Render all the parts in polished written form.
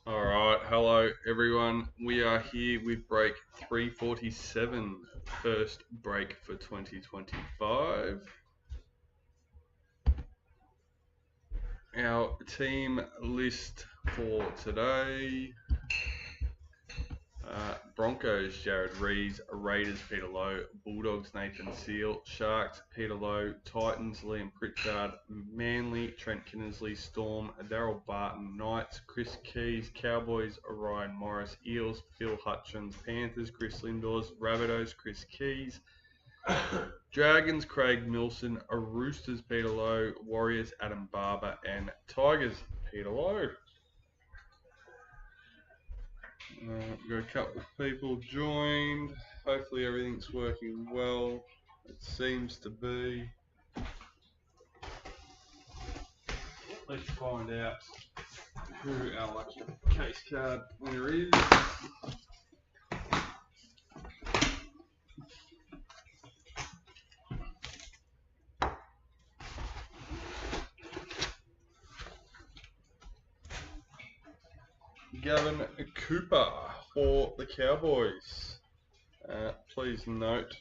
Alright, hello everyone. We are here with break 347, first break for 2025. Our team list for today. Broncos, Jared Rees. Raiders, Peter Lowe. Bulldogs, Nathan Seal. Sharks, Peter Lowe. Titans, Liam Pritchard. Manly, Trent Kinnersley. Storm, Daryl Barton. Knights, Chris Keys. Cowboys, Ryan Morris. Eels, Phil Hutchins. Panthers, Chris Lindors. Rabbitohs, Chris Keys. Dragons, Craig Milson. Roosters, Peter Lowe. Warriors, Adam Barber. And Tigers, Peter Lowe. We've got a couple of people joined. Hopefully everything's working well. It seems to be. Let's find out who our lucky case card winner is. Gavin Cooper for the Cowboys. Please note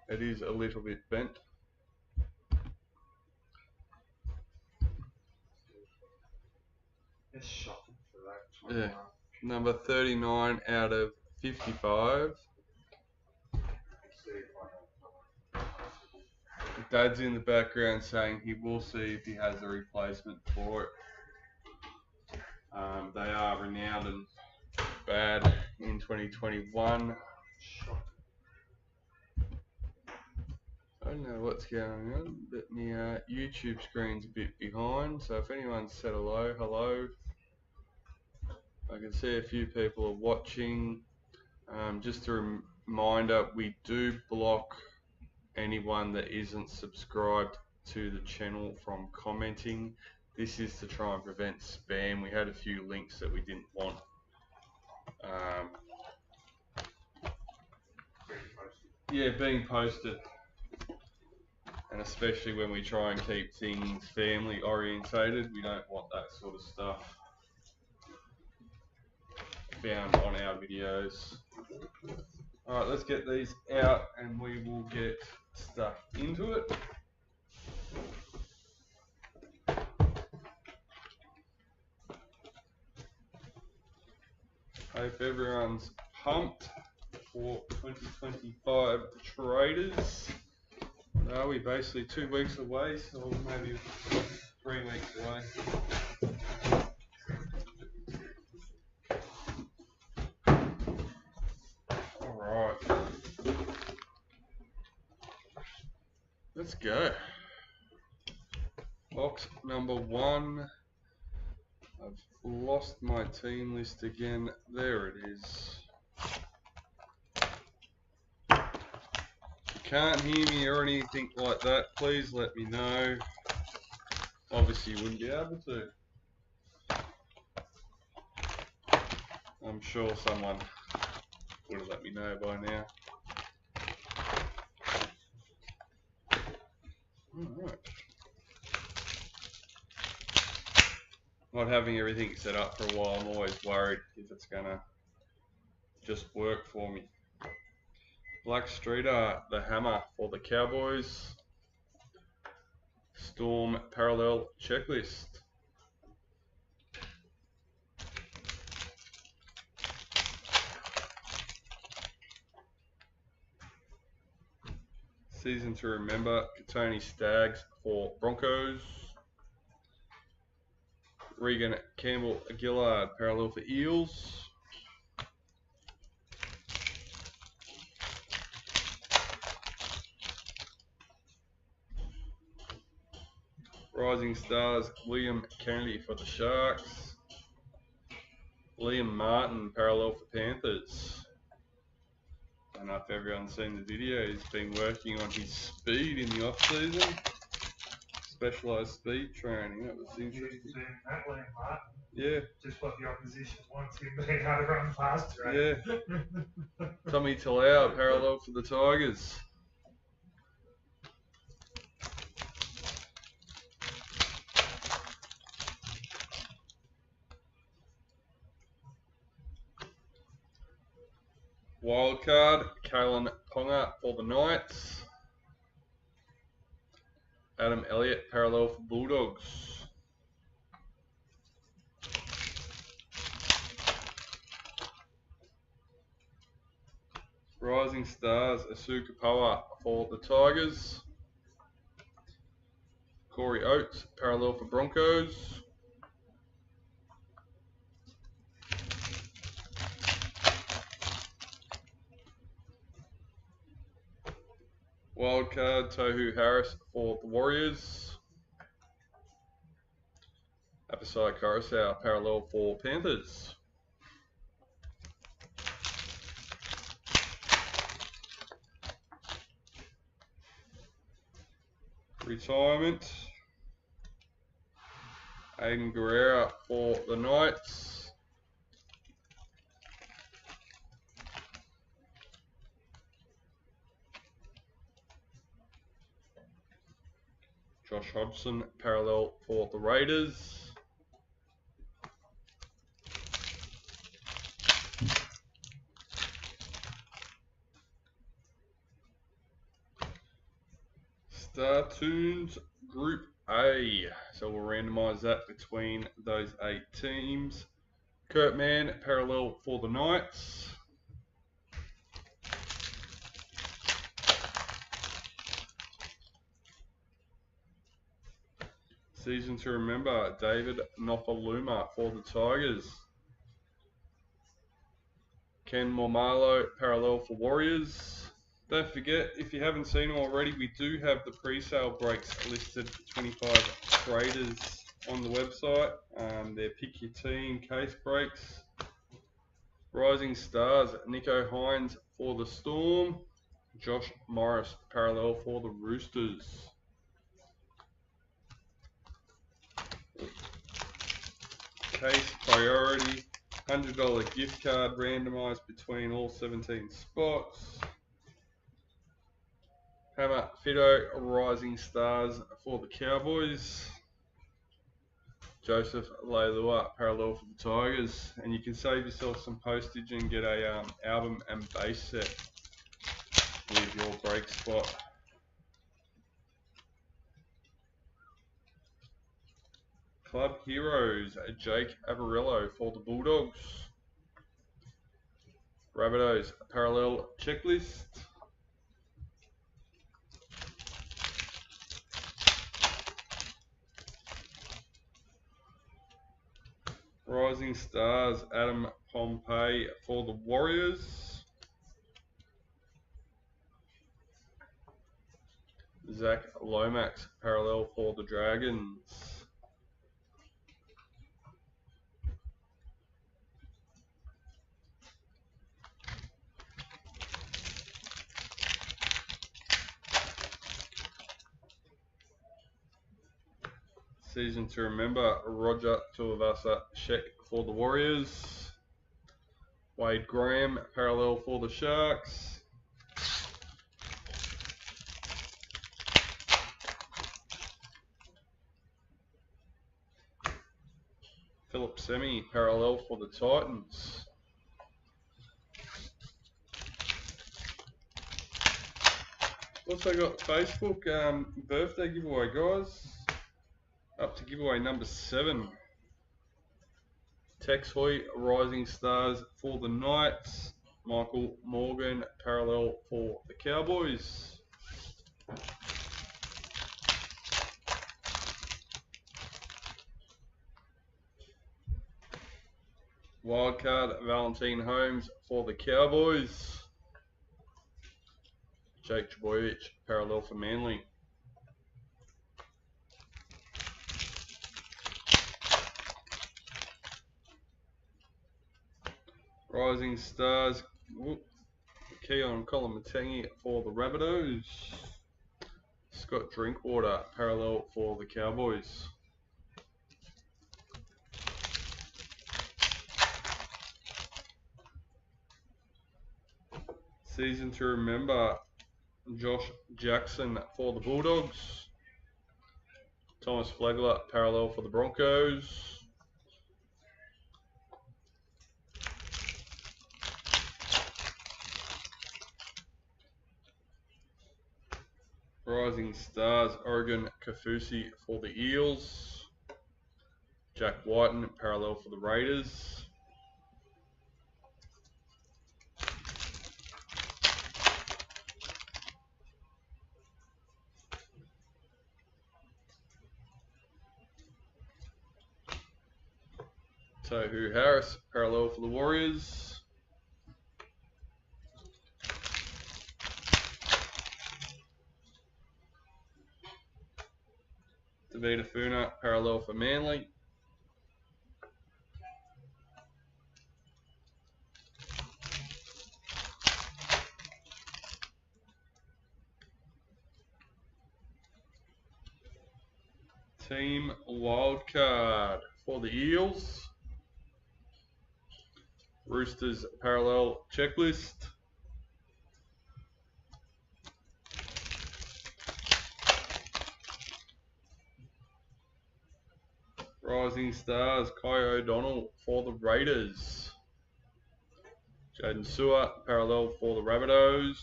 it is a little bit bent. It's shocking for that. Yeah, number 39 out of 55. Dad's in the background saying he will see if he has a replacement for it. They are renowned and bad in 2021. I don't know what's going on, but my YouTube screen's a bit behind, so if anyone said hello. I can see a few people are watching. Just a reminder, we do block anyone that isn't subscribed to the channel from commenting. This is to try and prevent spam. We had a few links that we didn't want being posted, and especially when we try and keep things family orientated, we don't want that sort of stuff found on our videos. Alright, let's get these out and we will get stuck into it. Hope everyone's pumped for 2025 Traders. What are we, basically 2 weeks away, so maybe 3 weeks away. Alright, let's go. Box number 1. I've lost my team list again. There it is. If you can't hear me or anything like that, please let me know. Obviously you wouldn't be able to. I'm sure someone would have let me know by now. Alright. Not having everything set up for a while, I'm always worried if it's gonna just work for me. Black Streeter, the hammer for the Cowboys. Storm parallel checklist. Season to remember, Tony Staggs for Broncos. Regan Campbell Gillard parallel for Eels. Rising Stars, William Kennedy for the Sharks. Liam Martin parallel for Panthers. I don't know if everyone's seen the video. He's been working on his speed in the off season. Specialised speed training. That was interesting. That Liam Martin. Yeah. Just what the opposition wants him being able to run faster. Yeah. Tommy Talau parallel for the Tigers. Wildcard, Kalen Ponga for the Knights. Adam Elliott, parallel for Bulldogs. Rising Stars, Asuka Power for the Tigers. Corey Oates, parallel for Broncos. Wildcard, Tohu Harris for the Warriors. Apasai Coruscant, parallel for Panthers. Retirement, Aiden Guerrera for the Knights. Josh Hodgson, parallel for the Raiders. Star Tunes Group A. So we'll randomise that between those 8 teams. Kurt Mann, parallel for the Knights. Season to remember, David Nopaluma for the Tigers. Ken Momalo, parallel for Warriors. Don't forget, if you haven't seen them already, we do have the pre-sale breaks listed for 25 traders on the website. They're pick your team case breaks. Rising Stars, Nico Hines for the Storm. Josh Morris, parallel for the Roosters. Case priority, $100 gift card randomized between all 17 spots. Hammer Fido, Rising Stars for the Cowboys. Joseph Leilua, parallel for the Tigers. And you can save yourself some postage and get a album and base set with your break spot. Club Heroes, Jake Averillo for the Bulldogs. Rabbitohs, parallel checklist. Rising Stars, Adam Pompey for the Warriors. Zach Lomax, parallel for the Dragons. Season to remember, Roger Tuivasa Sheck for the Warriors. Wade Graham, parallel for the Sharks. Philip Semi, parallel for the Titans. Also got Facebook birthday giveaway, guys. Up to giveaway number 7. Tex Hoy, Rising Stars for the Knights. Michael Morgan, parallel for the Cowboys. Wildcard, Valentine Holmes for the Cowboys. Jake Trbojevic, parallel for Manly. Rising Stars, Keon Kolomatangi for the Rabbitohs. Scott Drinkwater, parallel for the Cowboys. Season to remember, Josh Jackson for the Bulldogs. Thomas Flegler, parallel for the Broncos. Rising Stars, Oregon Kafusi for the Eels. Jack Whiten, parallel for the Raiders. Tohu Harris, parallel for the Warriors. Davida Funa, parallel for Manly. Team Wildcard for the Eels. Roosters parallel checklist. Rising Stars, Kai O'Donnell for the Raiders. Jaden Sewer, parallel for the Rabbitohs.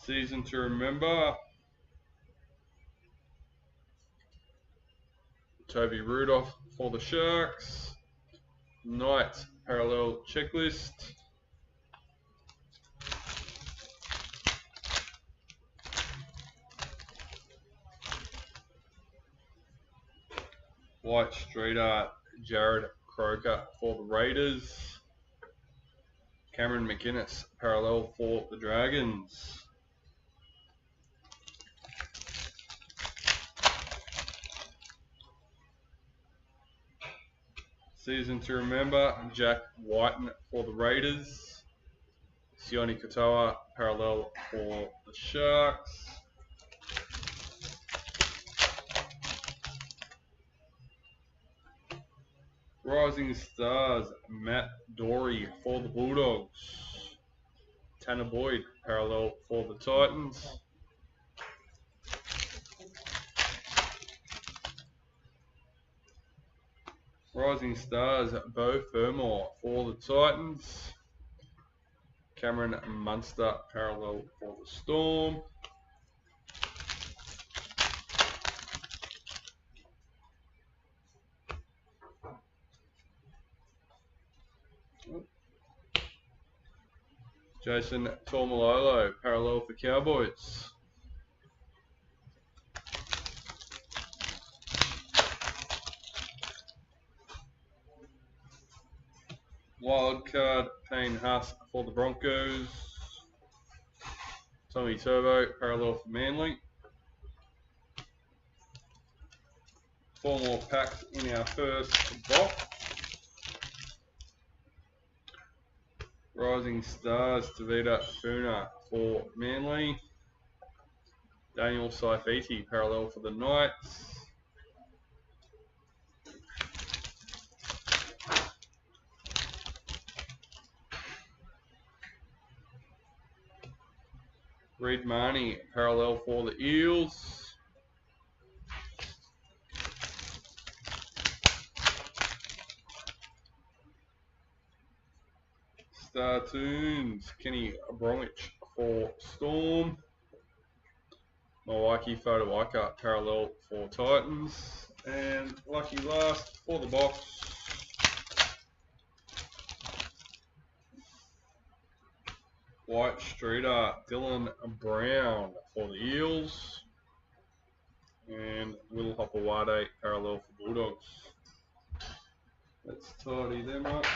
Season to remember. Toby Rudolph for the Sharks. Knights parallel checklist. White Streeter, Jared Croker for the Raiders. Cameron McInnes, parallel for the Dragons. Season to remember, Jack Whiten for the Raiders. Sione Katoa, parallel for the Sharks. Rising Stars, Matt Dory for the Bulldogs. Tanner Boyd, parallel for the Titans. Rising Stars, Beau Fermor for the Titans. Cameron Munster, parallel for the Storm. Jason Tormalolo, parallel for Cowboys. Wildcard, Payne Huss for the Broncos. Tommy Turbo, parallel for Manly. 4 more packs in our first box. Rising Stars, Davida Funa for Manly. Daniel Saifiti, parallel for the Knights. Reid Marnie, parallel for the Eels. Star Tunes, Kenny Bromwich for Storm. Milwaukee Photowaika, parallel for Titans. And lucky last for the box. White Streeter, Dylan Brown for the Eels. And Will Hopewade, parallel for Bulldogs. Let's tidy them up.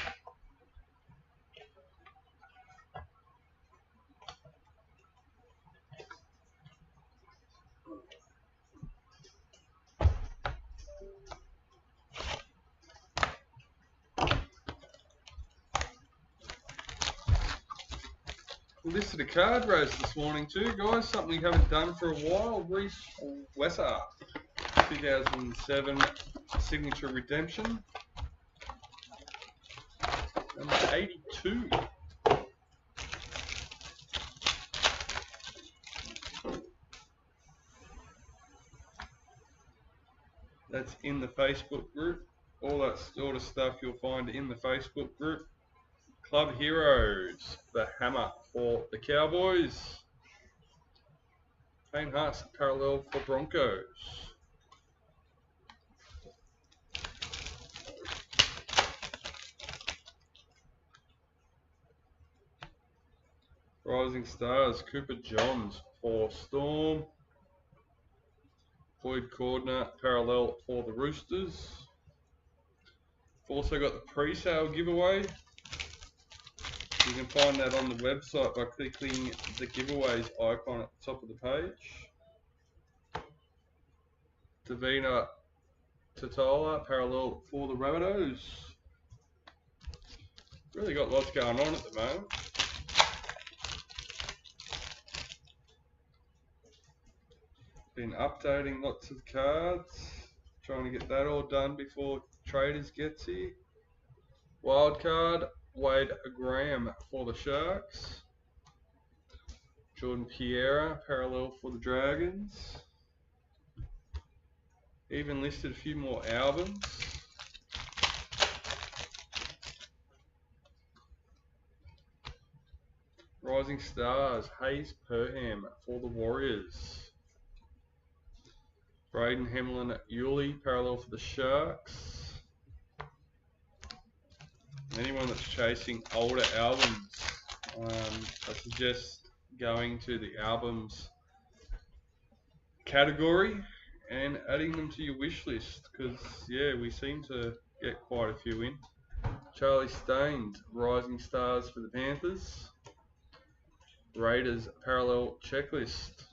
Listed a card race this morning too, guys. Something we haven't done for a while. Reese Wesser, 2007 Signature Redemption. Number 82. That's in the Facebook group. all that sort of stuff you'll find in the Facebook group. Club Heroes, the hammer for the Cowboys. Payne Haas, parallel for Broncos. Rising Stars, Cooper Johns for Storm. Boyd Cordner, parallel for the Roosters. We've also got the pre-sale giveaway. You can find that on the website by clicking the giveaways icon at the top of the page. Davina Tatala, parallel for the Rabbitohs. Really got lots going on at the moment. Been updating lots of cards, trying to get that all done before Traders gets here. Wildcard, Wade Graham for the Sharks. Jordan Piera, parallel for the Dragons. Even listed a few more albums. Rising Stars, Hayes Perham for the Warriors. Braden Hemlin Yulee, parallel for the Sharks. Anyone that's chasing older albums, I suggest going to the albums category and adding them to your wish list, because yeah, we seem to get quite a few in. Charlie Staines, Rising Stars for the Panthers. Raiders parallel checklist.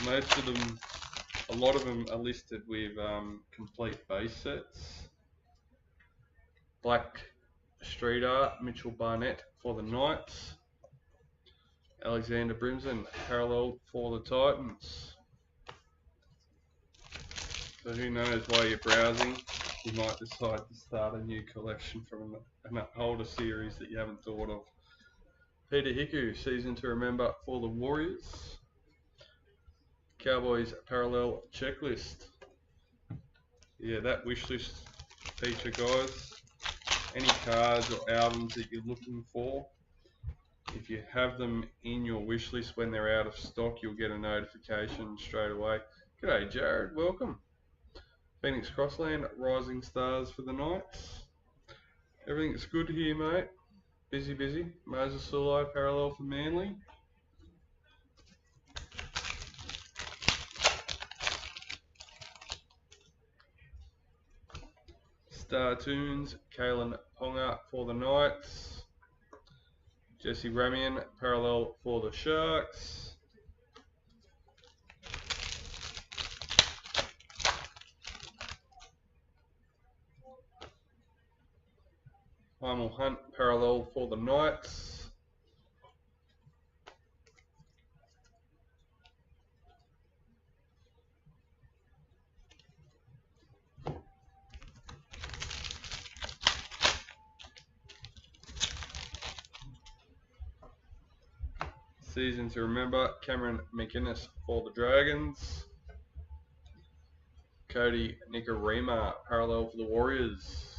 Most of them, a lot of them are listed with complete base sets. Black Street Art, Mitchell Barnett for the Knights. Alexander Brimson, parallel for the Titans. So who knows, while you're browsing, you might decide to start a new collection from an older series that you haven't thought of. Peter Hiku, season to remember for the Warriors. Cowboys parallel checklist. Yeah, that wish list feature, guys. Any cards or albums that you're looking for, if you have them in your wish list when they're out of stock, you'll get a notification straight away. G'day Jared, welcome. Phoenix Crossland, Rising Stars for the Knights. Everything's good here, mate. Busy. Moses Sulai, parallel for Manly. Star Tunes, Kalen Ponga for the Knights. Jesse Ramian, parallel for the Sharks. Primal Hunt, parallel for the Knights. Season to remember, Cameron McInnes for the Dragons. Cody Nikorima, parallel for the Warriors.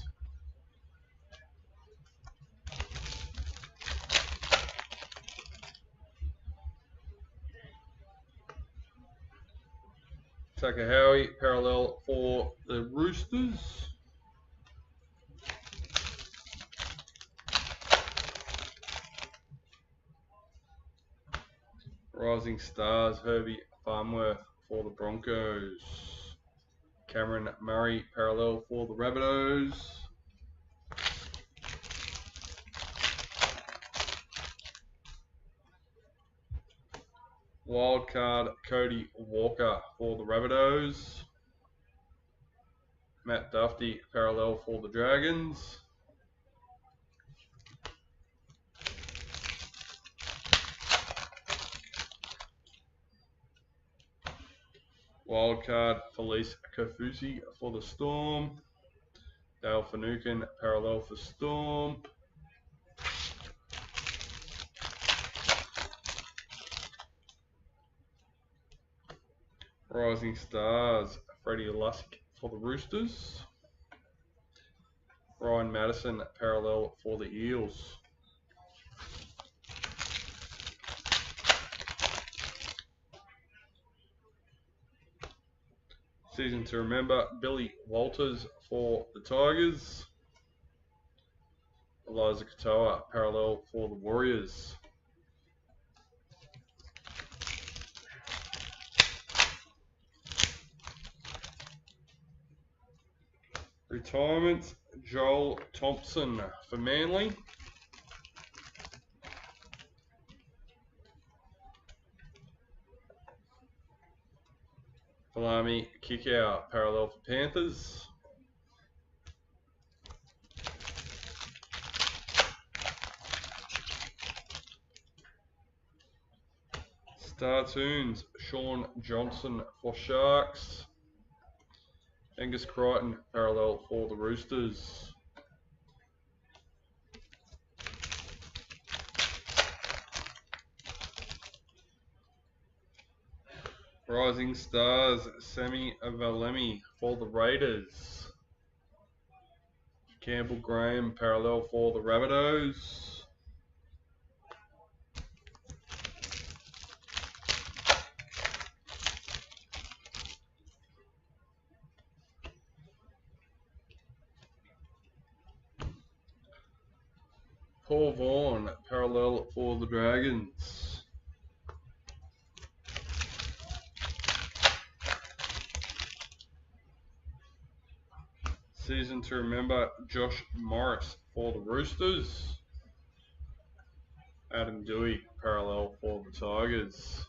Tucker Howie, parallel for the Roosters. Rising Stars, Herbie Farmworth for the Broncos. Cameron Murray, parallel for the Rabbitohs. Wildcard, Cody Walker for the Rabbitohs. Matt Duffy, parallel for the Dragons. Wildcard, Felice Kofusi for the Storm. Dale Finucane, parallel for Storm. Rising Stars, Freddie Lusk for the Roosters. Ryan Madison, parallel for the Eels. Season to remember, Billy Walters for the Tigers. Eliza Katoa, parallel for the Warriors. Retirement, Joel Thompson for Manly. Palami Kickout, parallel for Panthers. Star Tunes, Sean Johnson for Sharks. Angus Crichton, parallel for the Roosters. Rising Stars, Sammy Valemi for the Raiders. Campbell Graham, parallel for the Rabbitohs. Paul Vaughan, parallel for the Dragons. Season to remember, Josh Morris for the Roosters. Adam Dewey, parallel for the Tigers.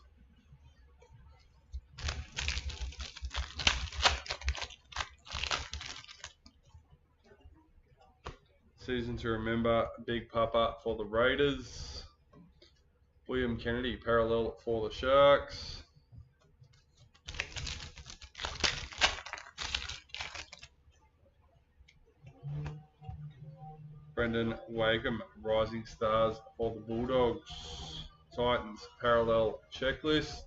Season to remember, Big Papa for the Raiders. William Kennedy, parallel for the Sharks. Brendan Wakeham, Rising Stars for the Bulldogs. Titans, parallel checklist.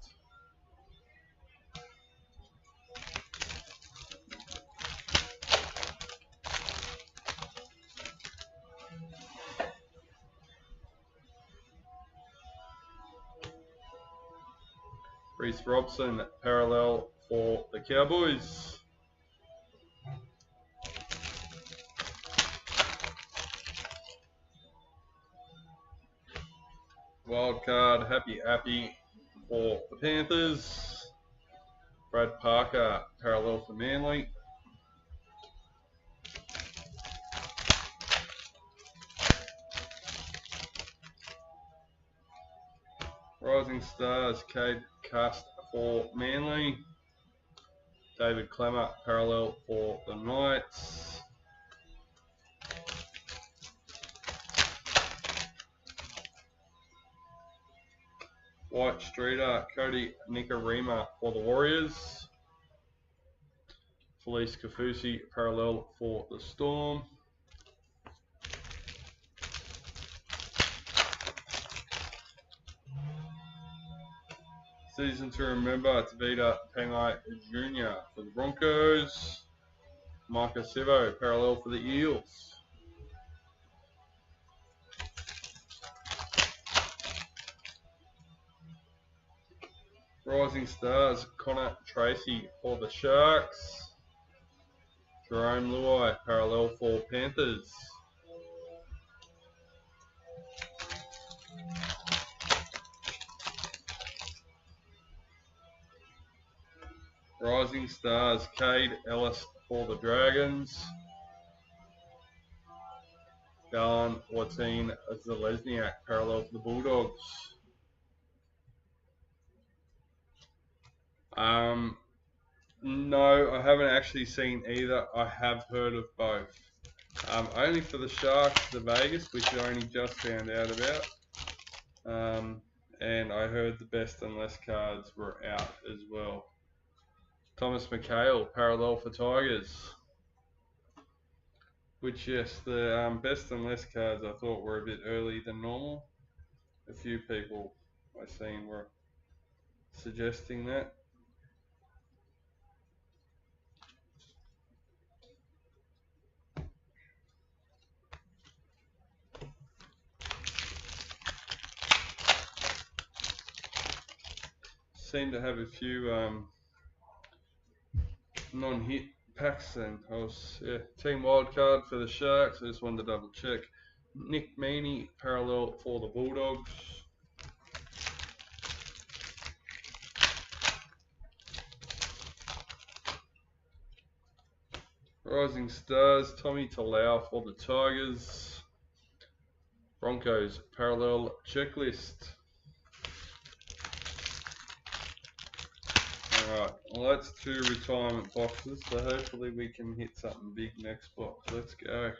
Reece Robson, parallel for the Cowboys. Wildcard, Happy for the Panthers. Brad Parker, parallel for Manly. Rising Stars, Cade Cust for Manly. David Clemmer, parallel for the Knights. White Streeter, Cody Nikarima for the Warriors. Felice Kafusi, parallel for the Storm. Season to remember, Tavita Pengai Jr. for the Broncos. Marcus Sivo, parallel for the Eels. Rising Stars, Connor Tracy for the Sharks. Jerome Luai, parallel for Panthers. Rising Stars, Cade Ellis for the Dragons. Darren Watine Zalesniak, parallel for the Bulldogs. No, I haven't actually seen either. I have heard of both. Only for the Sharks, the Vegas, which I only just found out about. And I heard the best and less cards were out as well. Thomas McHale, parallel for Tigers. Which, yes, the best and less cards I thought were a bit early than normal. A few people I seen were suggesting that. seem to have a few non-hit packs, and I was team wildcard for the Sharks. I just wanted to double check. Nick Meaney parallel for the Bulldogs. Rising Stars, Tommy Talau for the Tigers. Broncos parallel checklist. Alright, well that's 2 retirement boxes, so hopefully we can hit something big next box. Let's go.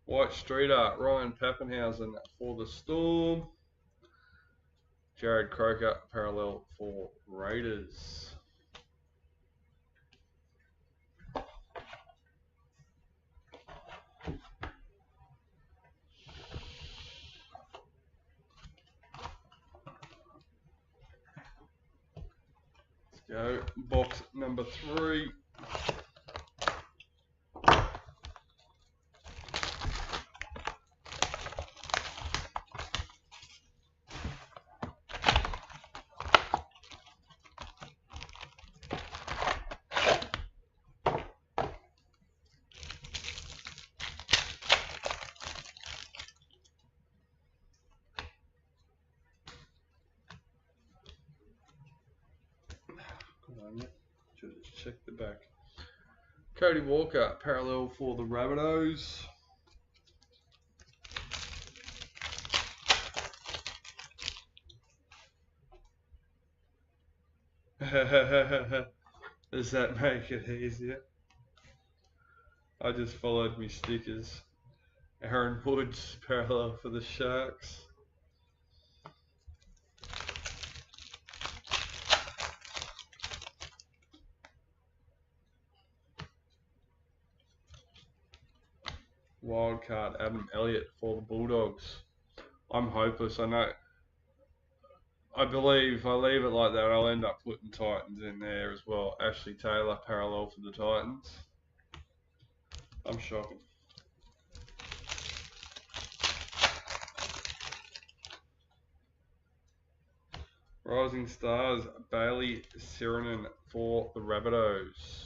White Street Art, Ryan Pappenhausen for the Storm. Jared Croker parallel for Raiders. Let's go. Box number 3. Should just check the back. Cody Walker parallel for the Rabbitohs. Does that make it easier? I just followed me stickers. Aaron Woods parallel for the Sharks. Wildcard Adam Elliott for the Bulldogs. I'm hopeless. I believe if I leave it like that, I'll end up putting Titans in there as well. Ashley Taylor parallel for the Titans. I'm shocking. Rising Stars Bailey Sirenen for the Rabbitohs.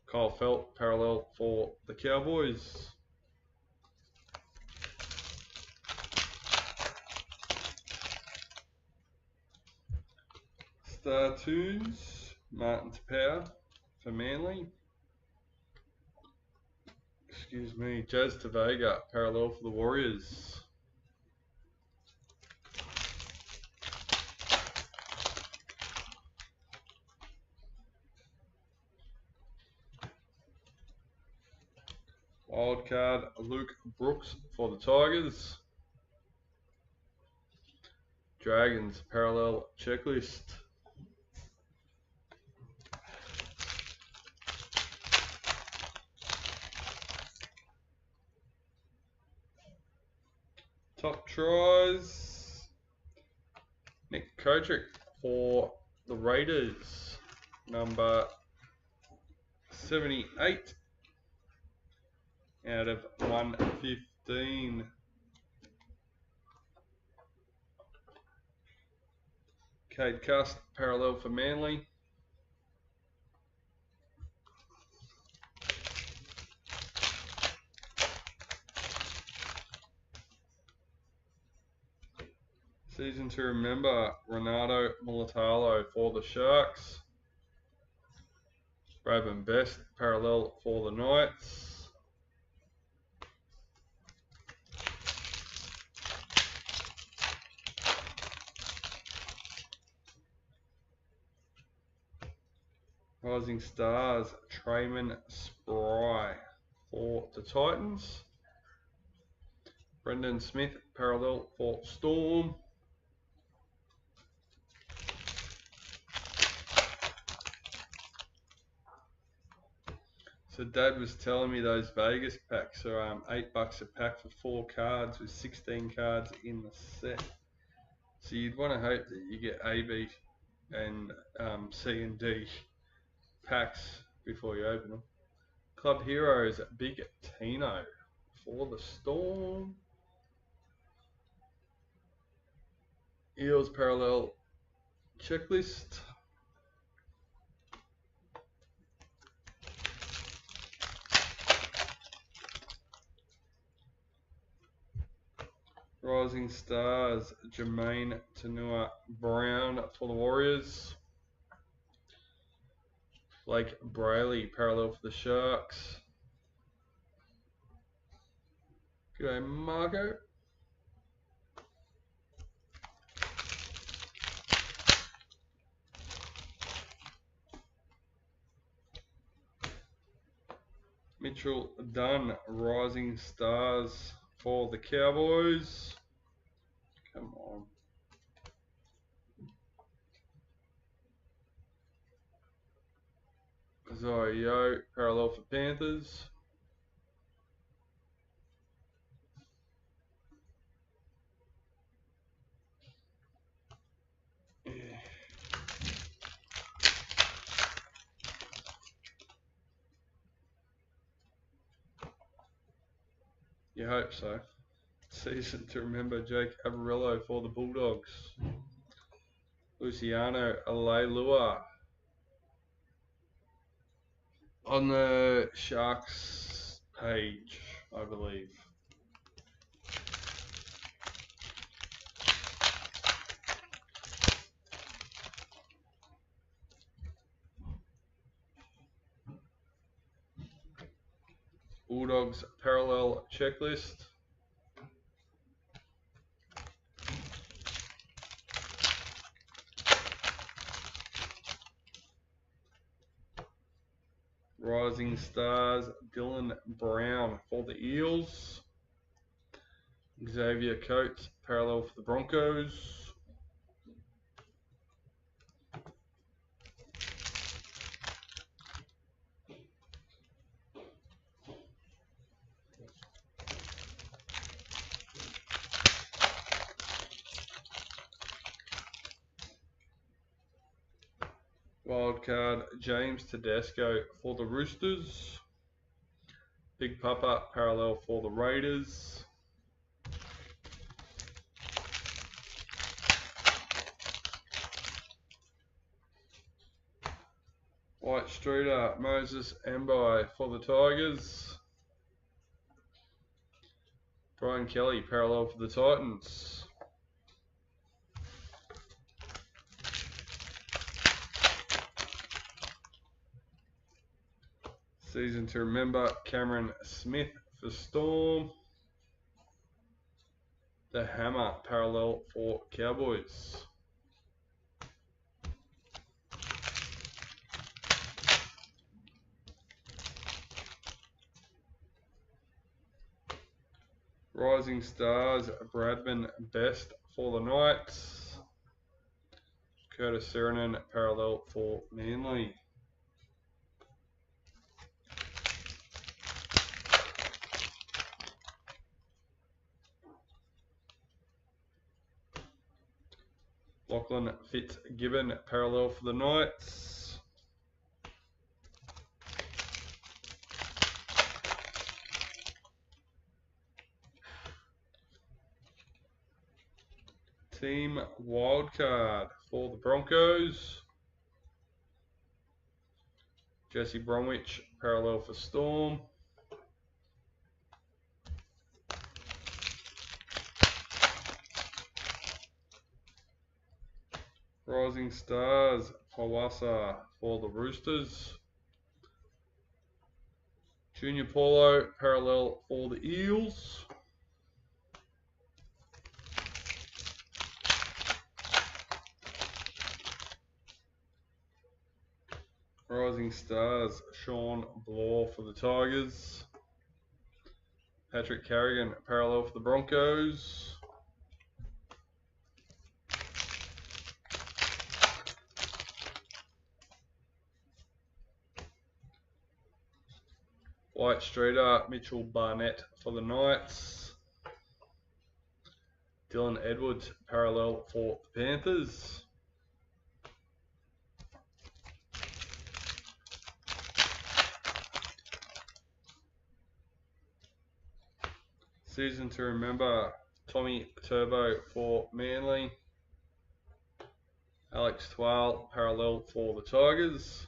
Kyle Felt parallel for the Cowboys. Star Tunes Martin Tapau for Manly. Excuse me, Jazz Tavega parallel for the Warriors. Wildcard Luke Brooks for the Tigers. Dragons parallel checklist. Top tries. Nick Kotrick for the Raiders. Number 78 out of 115. Cade Cust parallel for Manly. Season to remember, Renato Mulatalo for the Sharks. Braben Best parallel for the Knights. Rising Stars, Trayman Spry for the Titans. Brendan Smith parallel for Storm. So Dad was telling me those Vegas packs are $8 a pack for 4 cards with 16 cards in the set. So you'd want to hope that you get A, B, and C and D packs before you open them. Club Heroes Big Tino for the Storm. Eels parallel Checklist. Rising Stars, Jermaine Tanua Brown for the Warriors. Blake Brayley, parallel for the Sharks. G'day, Marco. Mitchell Dunn, Rising Stars for the Cowboys. Come on. Zio, parallel for Panthers. You hope so. Season to remember, Jake Averillo for the Bulldogs. Luciano Leilua on the Sharks page, I believe. Bulldogs parallel checklist. Rising Stars, Dylan Brown for the Eels. Xavier Coates, parallel for the Broncos. Wildcard, James Tedesco for the Roosters. Big Papa, parallel for the Raiders. White Streeter, Moses Ambai for the Tigers. Brian Kelly, parallel for the Titans. Season to remember, Cameron Smith for Storm. The Hammer, parallel for Cowboys. Rising Stars, Bradman Best for the Knights. Curtis Sirenen, parallel for Manly. Lachlan Fitzgibbon, parallel for the Knights. Team Wildcard for the Broncos. Jesse Bromwich, parallel for Storm. Rising Stars, Pawasa for the Roosters. Junior Paulo, parallel for the Eels. Rising Stars, Sean Bloor for the Tigers. Patrick Carrigan, parallel for the Broncos. White Streeter, Mitchell Barnett for the Knights. Dylan Edwards, parallel for the Panthers. Season to remember, Tommy Turbo for Manly. Alex Twal, parallel for the Tigers.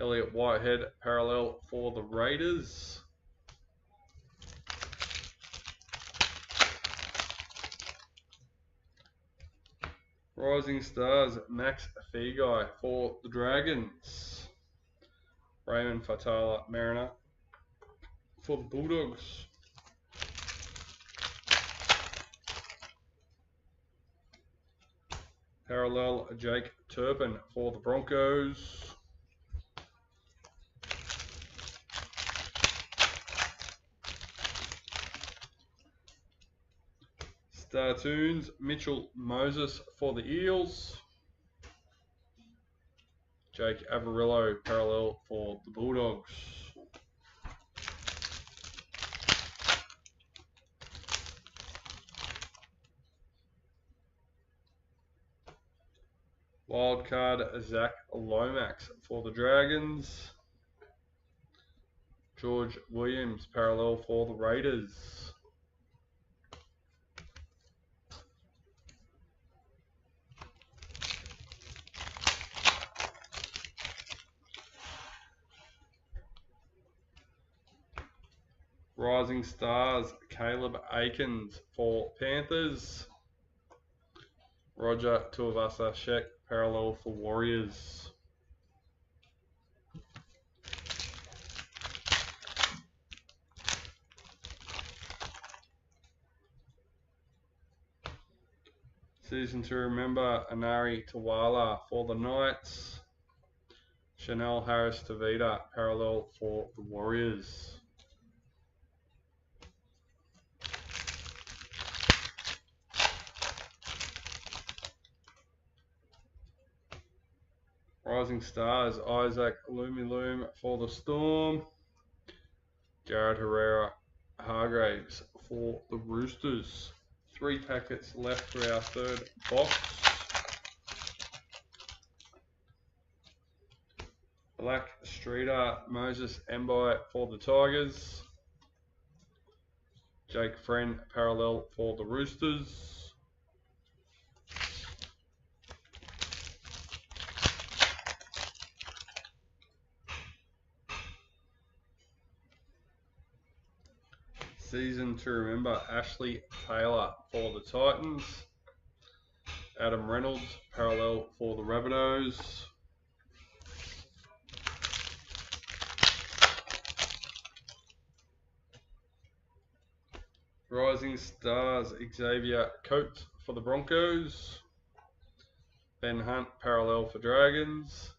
Elliot Whitehead, parallel for the Raiders. Rising Stars, Max Feagai for the Dragons. Raymond Fatala Mariner for the Bulldogs. Parallel, Jake Turpin for the Broncos. Startoons, Mitchell Moses for the Eels. Jake Averillo, parallel for the Bulldogs. Wildcard, Zach Lomax for the Dragons. George Williams, parallel for the Raiders. Rising Stars, Caleb Aikens for Panthers. Roger Tuivasa-Sheck, parallel for Warriors. Season to remember, Anari Tawala for the Knights. Chanel Harris-Tavita, parallel for the Warriors. Rising Stars, Isaac Lumiloom for the Storm. Jared Herrera Hargraves for the Roosters. 3 packets left for our third box. Black Streeter Moses Mbai for the Tigers. Jake Friend parallel for the Roosters. Season to remember, Ashley Taylor for the Titans. Adam Reynolds, parallel for the Rabbitohs. Rising Stars, Xavier Coates for the Broncos. Ben Hunt, parallel for Dragons.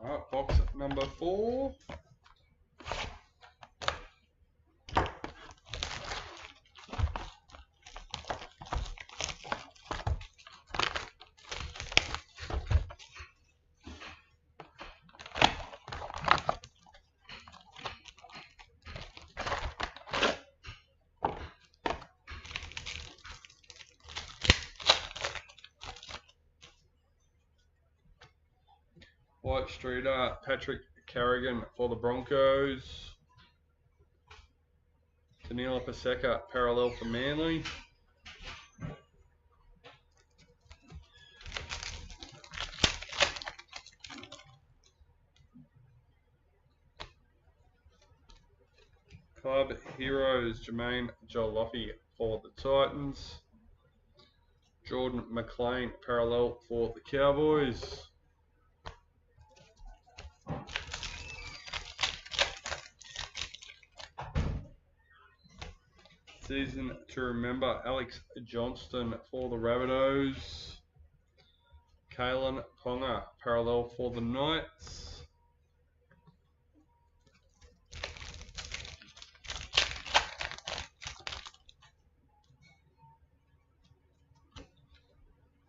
Alright, box number 4. White Streeter, Patrick Carrigan for the Broncos. Danila Paseka, parallel for Manly. Club Heroes, Jermaine Joloffe for the Titans. Jordan McLean, parallel for the Cowboys. Season to remember, Alex Johnston for the Rabbitohs. Kalen Ponga, parallel for the Knights.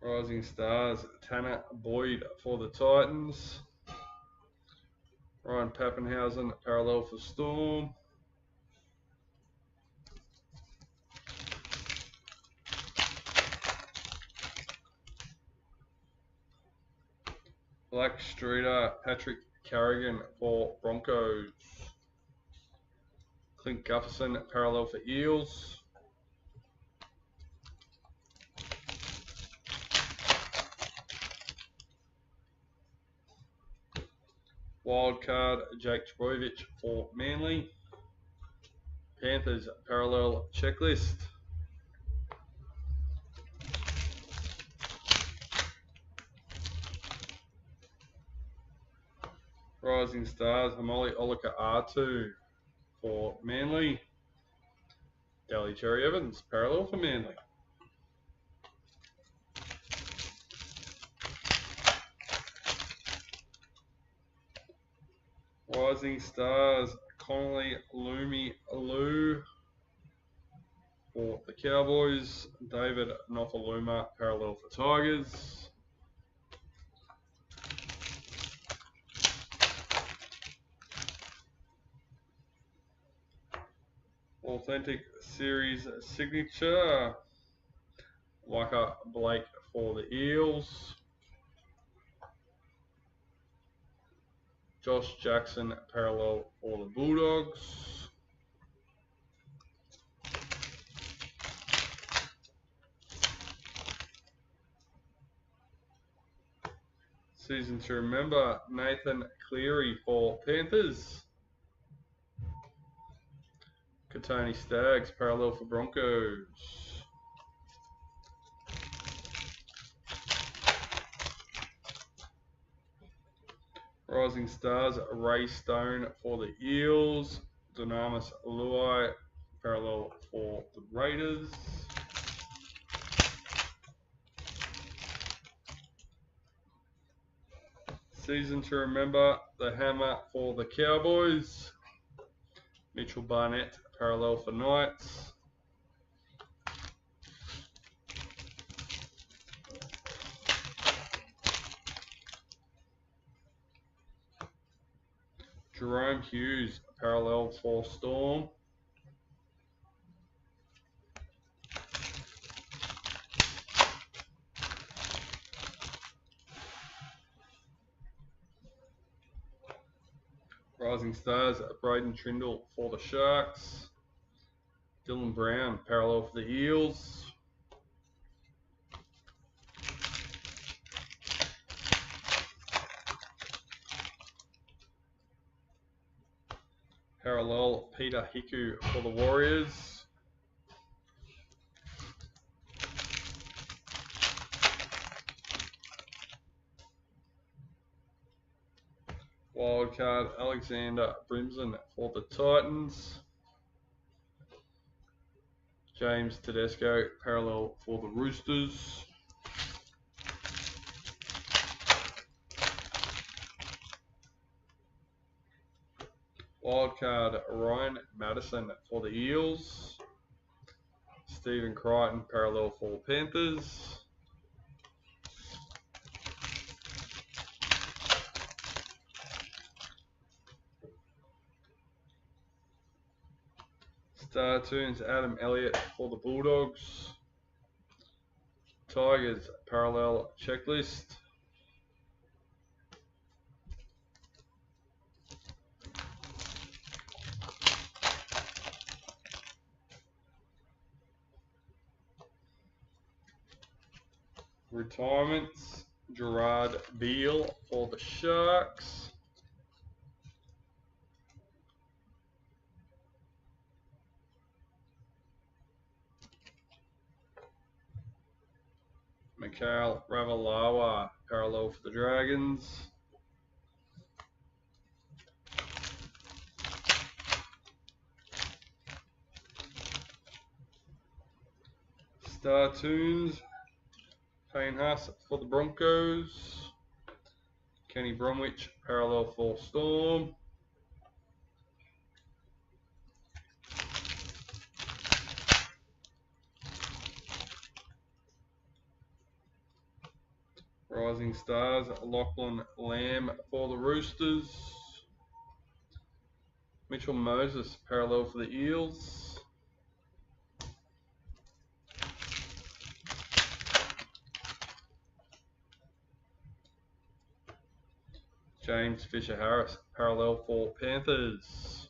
Rising Stars, Tanner Boyd for the Titans. Ryan Pappenhausen, parallel for Storm. Black Streeter, Patrick Carrigan for Broncos. Clint Gufferson, parallel for Eels. Wildcard, Jake Trbojevic for Manly. Panthers, parallel checklist. Rising Stars, Hamoli Olika R2 for Manly. Daly Cherry Evans, parallel for Manly. Rising Stars, Connolly Lumi Lou for the Cowboys. David Nofaluma, parallel for Tigers. Authentic Series signature, Waka Blake for the Eels. Josh Jackson, parallel for the Bulldogs. Season to remember, Nathan Cleary for Panthers. Katoni Staggs, parallel for Broncos. Rising Stars, Ray Stone for the Eels. Dynamis Luai, parallel for the Raiders. Season to remember, the Hammer for the Cowboys. Mitchell Barnett, parallel for Knights. Jerome Hughes, parallel for Storm. Rising Stars, Braden Trindle for the Sharks. Dylan Brown, parallel for the Eels. Parallel, Peter Hiku for the Warriors. Wildcard, Alexander Brimson for the Titans. James Tedesco, parallel for the Roosters. Wildcard, Ryan Madison for the Eels. Stephen Crichton, parallel for Panthers. Star Tunes, Adam Elliott for the Bulldogs. Tigers, parallel checklist. Retirements, Gerard Beale for the Sharks. Mikhail Ravalawa, parallel for the Dragons. Star Tunes, Payne Haas for the Broncos. Kenny Bromwich, parallel for Storm. Rising Stars, Lachlan Lamb for the Roosters. Mitchell Moses, parallel for the Eels. James Fisher-Harris, parallel for Panthers.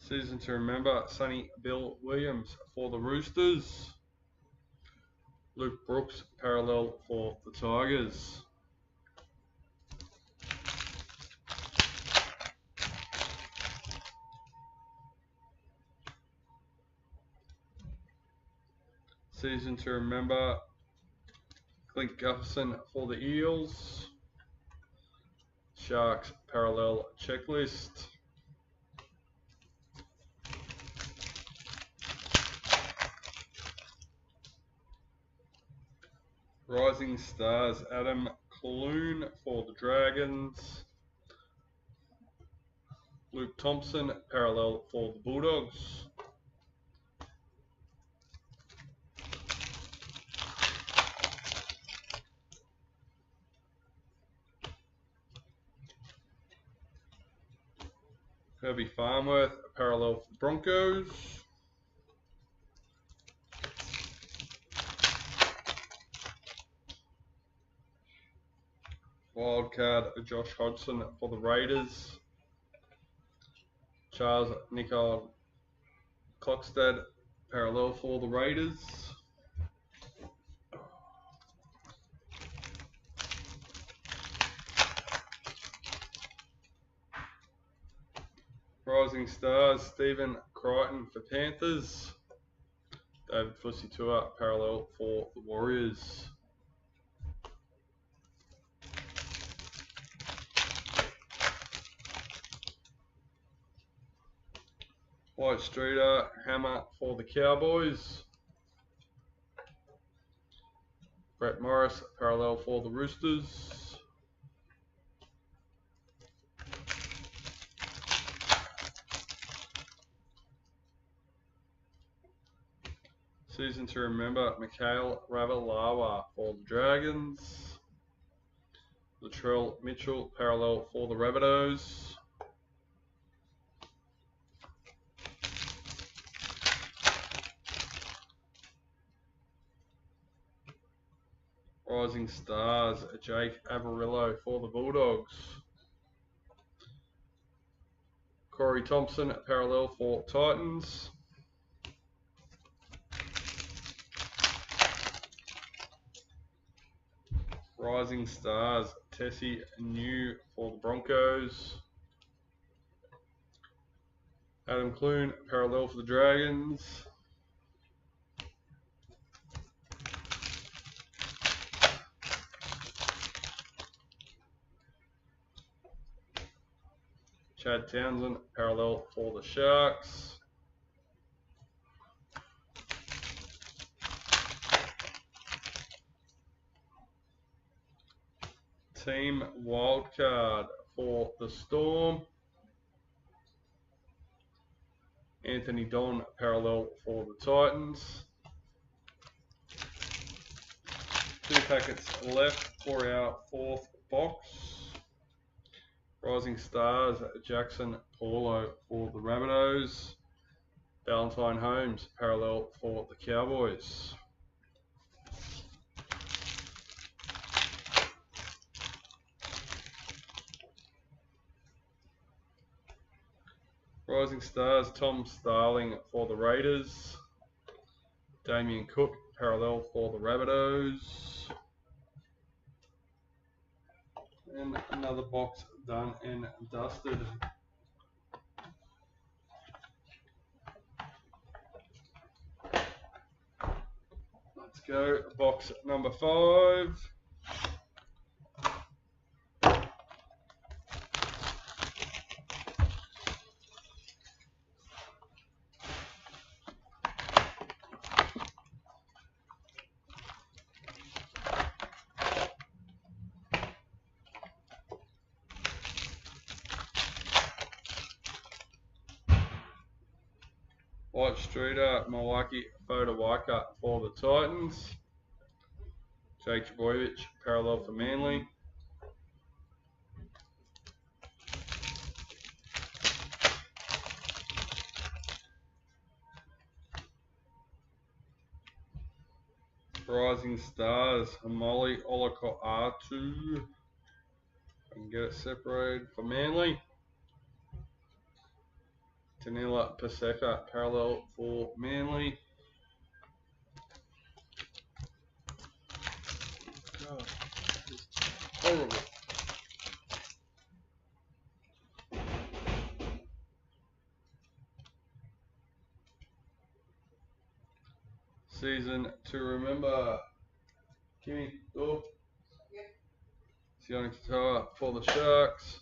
Season to remember, Sonny Bill Williams for the Roosters. Luke Brooks, parallel for the Tigers. Season to remember, Clint Gutherson for the Eels. Sharks, parallel checklist. Rising Stars, Adam Clune for the Dragons. Luke Thompson, parallel for the Bulldogs. Herbie Farnworth, parallel for the Broncos. Wildcard, Josh Hodgson for the Raiders. Charles Nicol Klokstad, parallel for the Raiders. Rising Stars, Stephen Crichton for Panthers. David Fusitua, parallel for the Warriors. White Streeter, Hammer for the Cowboys. Brett Morris, parallel for the Roosters. Season to remember, Mikhail Ravalawa for the Dragons. Latrell Mitchell, parallel for the Rabbitohs. Rising Stars, Jake Averillo for the Bulldogs. Corey Thompson, parallel for Titans. Rising Stars, Tessie New for the Broncos. Adam Clune, parallel for the Dragons. Chad Townsend, parallel for the Sharks. Team Wildcard for the Storm. Anthony Don, parallel for the Titans. 2 packets left for our 4th box. Rising Stars, Jackson Paulo for the Rabbitohs. Valentine Holmes, parallel for the Cowboys. Rising Stars, Tom Starling for the Raiders. Damien Cook, parallel for the Rabbitohs. And another box done and dusted. Let's go box number 5. White Streeter, Milwaukee Fodawaika for the Titans. Jake Trbojevic, parallel for Manly. Rising Stars, Molly Olakau'atu. I can get it separated for Manly. Tanila Paseka, parallel for Manly. God, this is horrible. Season to remember. Kimmy, go. Sione Katoa for the Sharks.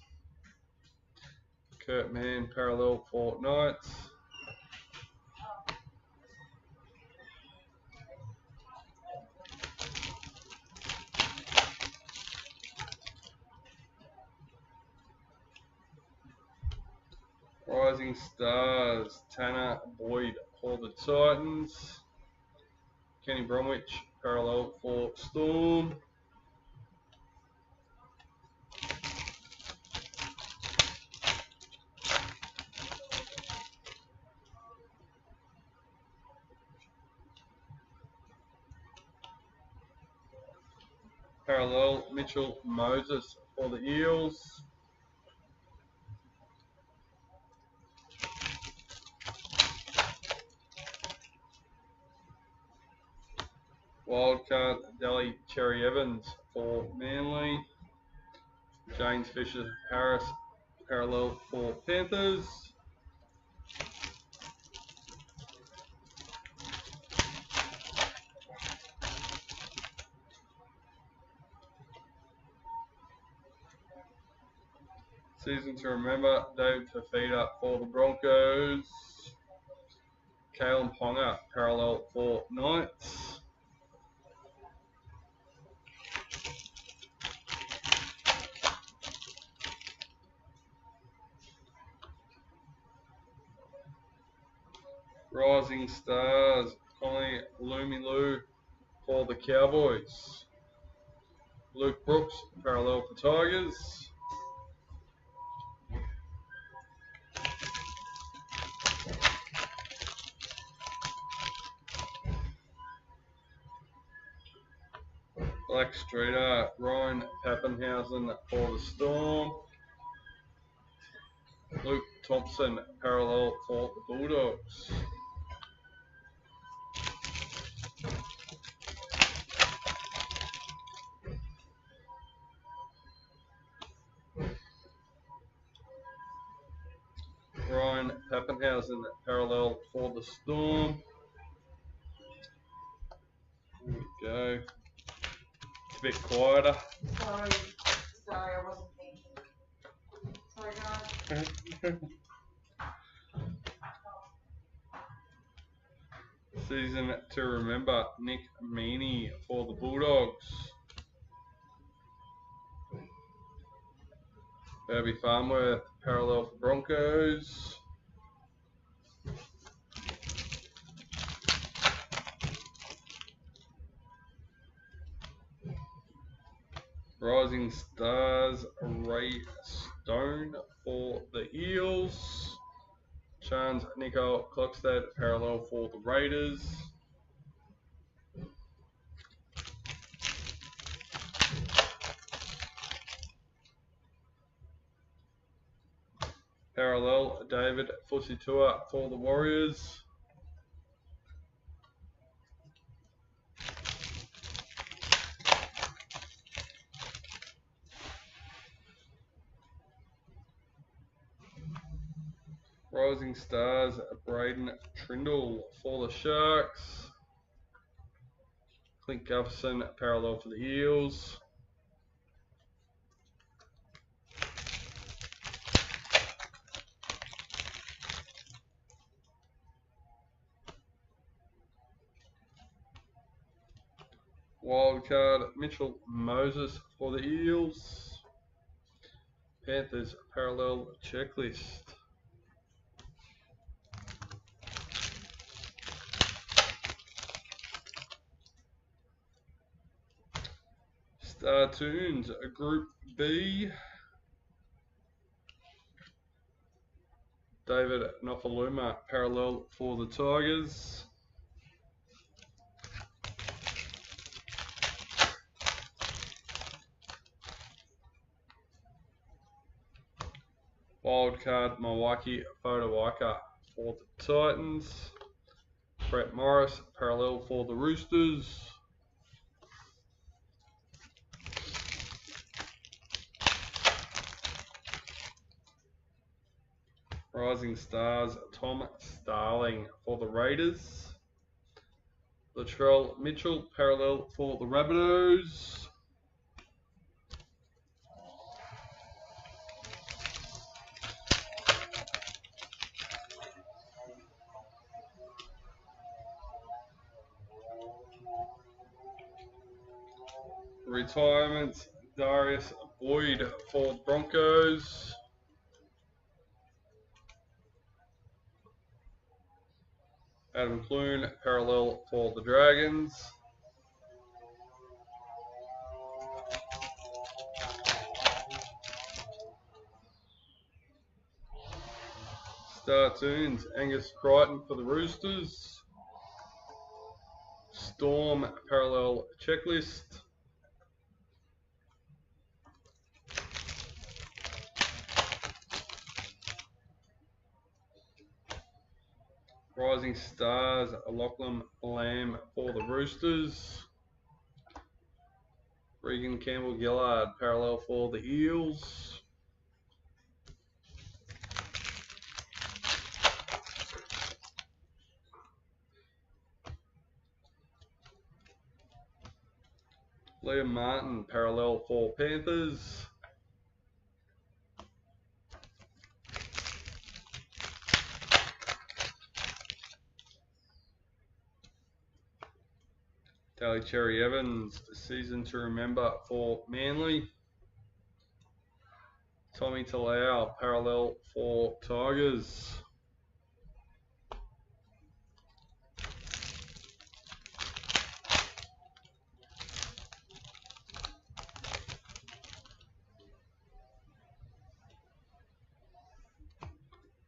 Kurt Mann, parallel for Knights. Rising Stars, Tanner Boyd for the Titans. Kenny Bromwich, parallel for Storm. Parallel, Mitchell Moses for the Eels. Wildcard, Delhi Cherry Evans for Manly. James Fisher Harris, parallel for Panthers. Season to remember, David Fafita for the Broncos. Kalen Ponga, parallel for Knights. Rising Stars, Connie Lumilu for the Cowboys. Luke Brooks, parallel for Tigers. Black Streeter, Ryan Pappenhausen for the Storm. Luke Thompson, parallel for the Bulldogs. Ryan Pappenhausen, parallel for the Storm. There we go. It's a bit quieter. Sorry, I wasn't thinking. Sorry, guys. Season to remember, Nick Meaney for the Bulldogs. Herbie Farmworth, parallel for Broncos. Rising Stars, Ray Stone for the Eels. Chance Nico Klokstad, parallel for the Raiders. Parallel, David Fusitua for the Warriors. Rising Stars, Braden Trindle for the Sharks. Clint Gutherson, parallel for the Eels. Wildcard, Mitchell Moses for the Eels. Panthers, parallel checklist. Star Tunes, Group B. David Nofaluma, parallel for the Tigers. Wildcard Milwaukee Fodawaker for the Titans. Brett Morris, parallel for the Roosters. Rising Stars, Tom Starling for the Raiders. Latrell Mitchell, parallel for the Rabbitohs. Retirements, Darius Boyd for the Broncos. Adam Clune, parallel for the Dragons. Star Tunes, Angus Crichton for the Roosters. Storm, parallel checklist. Rising Stars, Lachlan Lamb for the Roosters. Regan Campbell-Gillard, parallel for the Eels. Liam Martin, parallel for Panthers. Tally Cherry Evans, season to remember for Manly. Tommy Talau, parallel for Tigers.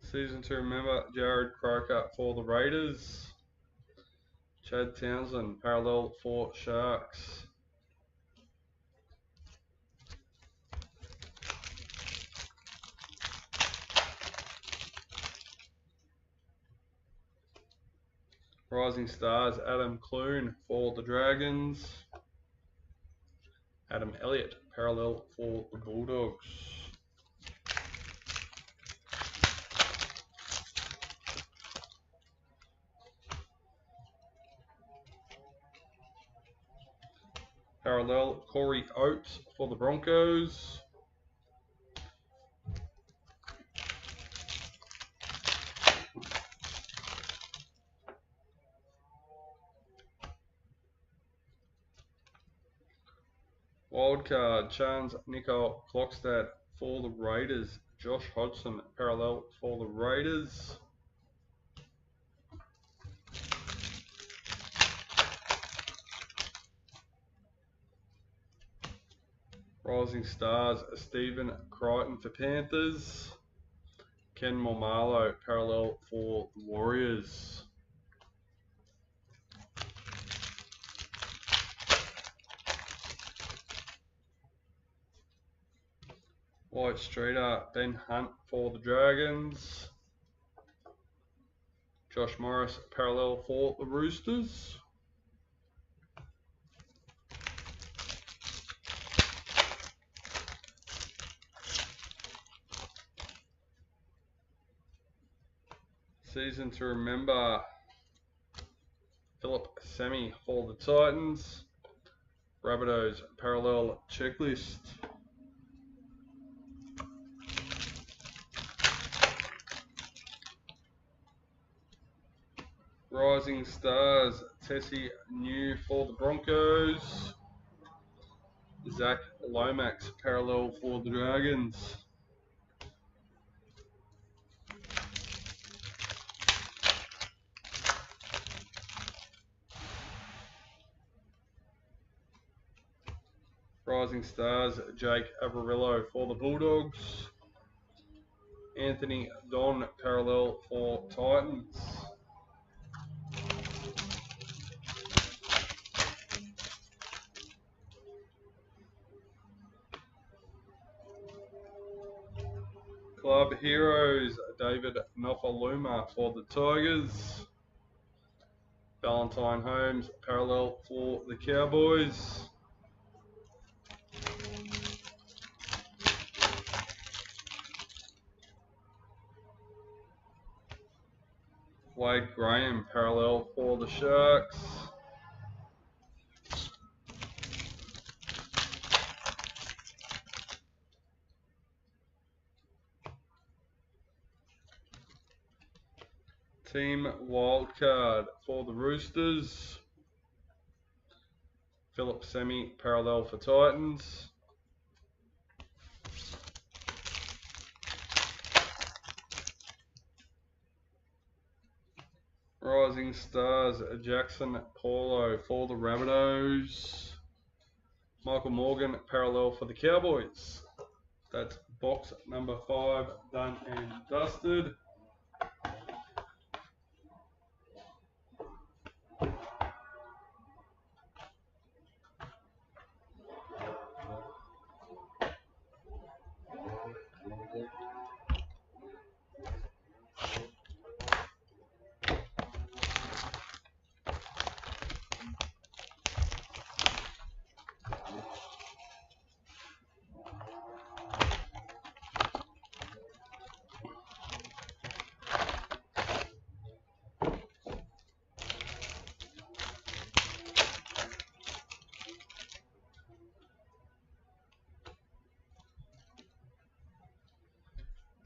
Season to remember, Jared Croker for the Raiders. Chad Townsend, parallel for Sharks. Rising Stars, Adam Clune for the Dragons. Adam Elliott, parallel for the Bulldogs. Parallel, Corey Oates for the Broncos. Wildcard, Chance Nicole Klokstad for the Raiders. Josh Hodgson, parallel for the Raiders. Rising Stars, Stephen Crichton for Panthers. Ken Momalo, parallel for the Warriors. White Streeter, Ben Hunt for the Dragons. Josh Morris, parallel for the Roosters. Season to remember, Philip Semi for the Titans. Rabbitohs, parallel checklist. Rising Stars, Tessie New for the Broncos. Zach Lomax, parallel for the Dragons. Rising Stars, Jake Averillo for the Bulldogs. Anthony Don parallel for Titans. Club Heroes, David Nofaluma for the Tigers. Valentine Holmes parallel for the Cowboys. Wade Graham parallel for the Sharks. Team Wildcard for the Roosters. Philip Semi parallel for Titans. Rising Stars, Jackson Paulo for the Rabbitohs. Michael Morgan parallel for the Cowboys. That's box number 5 done and dusted.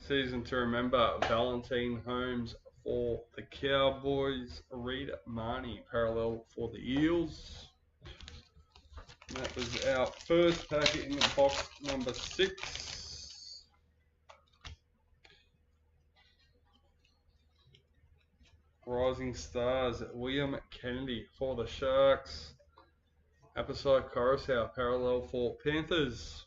Season to remember, Valentine Holmes for the Cowboys. Reed Marnie parallel for the Eels. And that was our first packet in box number 6. Rising Stars, William Kennedy for the Sharks. Apposite Coruscant parallel for Panthers.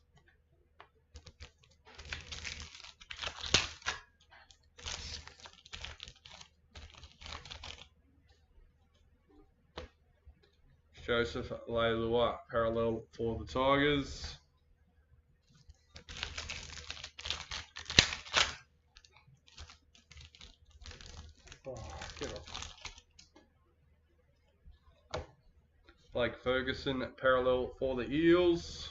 Joseph Leilua parallel for the Tigers. Oh, get off. Blake Ferguson parallel for the Eels.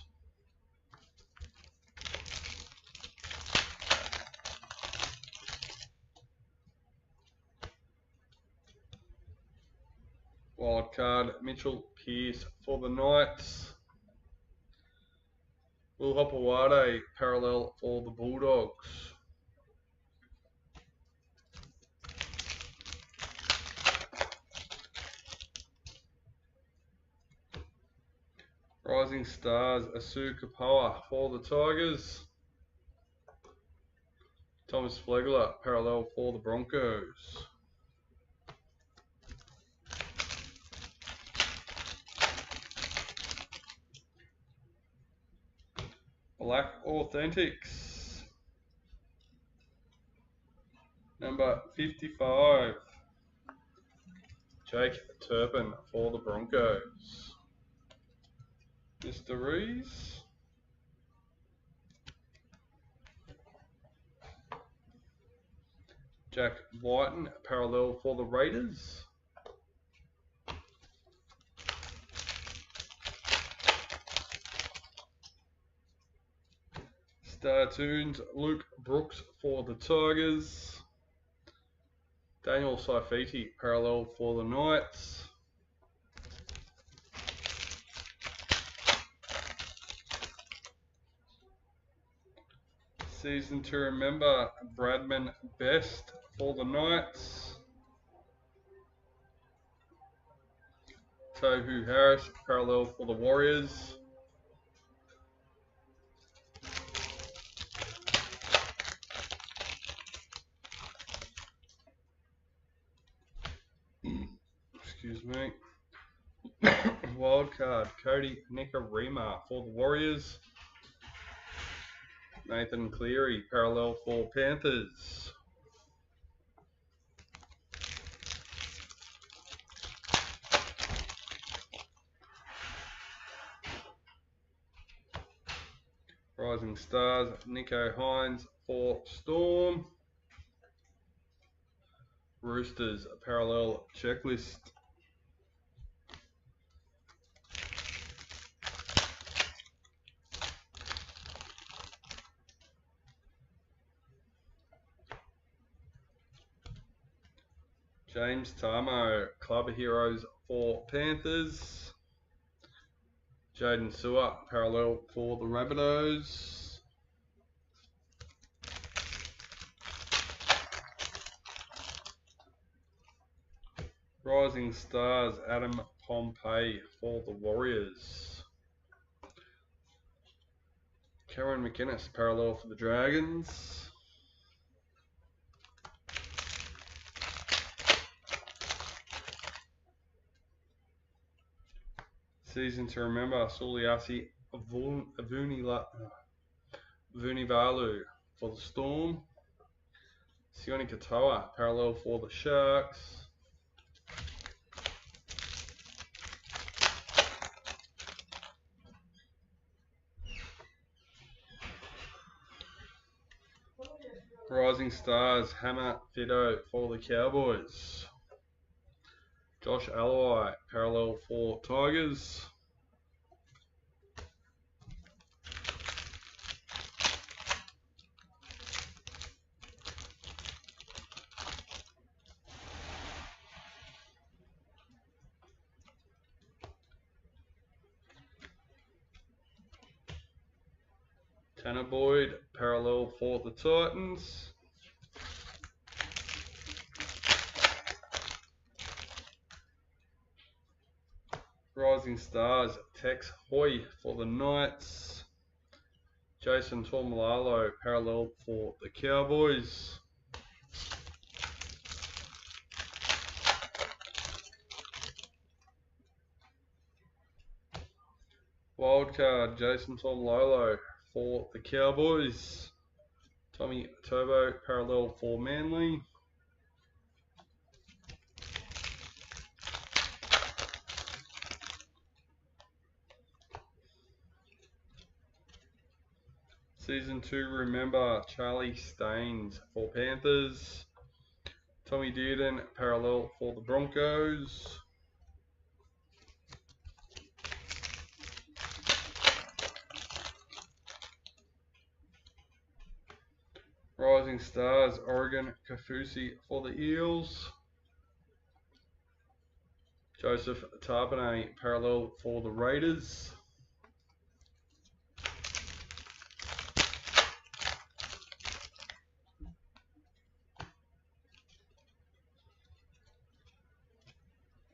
Wildcard, Mitchell Pearce for the Knights. Will Hopewade parallel for the Bulldogs. Rising Stars, Asu Kapoa for the Tigers. Thomas Flegler parallel for the Broncos. Black Authentics. Number 55. Jake Turpin for the Broncos. Mr. Rees. Jack Whiten parallel for the Raiders. Startoons, Luke Brooks for the Tigers. Daniel Saifiti parallel for the Knights. Season to remember, Bradman Best for the Knights. Tohu Harris parallel for the Warriors. Excuse me. wildcard, Cody Nikarima for the Warriors. Nathan Cleary, parallel for Panthers. Rising Stars, Nico Hines for Storm. Roosters, parallel checklist. James Tarmo, Club Heroes for Panthers. Jaden Sewer, parallel for the Rabbitohs. Rising Stars, Adam Pompey for the Warriors. Cameron McInnes, parallel for the Dragons. Season to remember, Suliasi Vunivalu for the Storm. Sione Katoa, parallel for the Sharks. Rising Stars, Hammer Fido for the Cowboys. Josh Alloy, parallel for Tigers. Tanner Boyd, parallel for the Titans. Rising Stars, Tex Hoy for the Knights. Jason Tormalalo, parallel for the Cowboys. Wildcard, Jason Tormalalo for the Cowboys. Tommy Turbo, parallel for Manly. Season 2, remember, Charlie Staines for Panthers. Tommy Dearden, parallel for the Broncos. Rising Stars, Oregon Kafusi for the Eels. Joseph Tarpanay, parallel for the Raiders.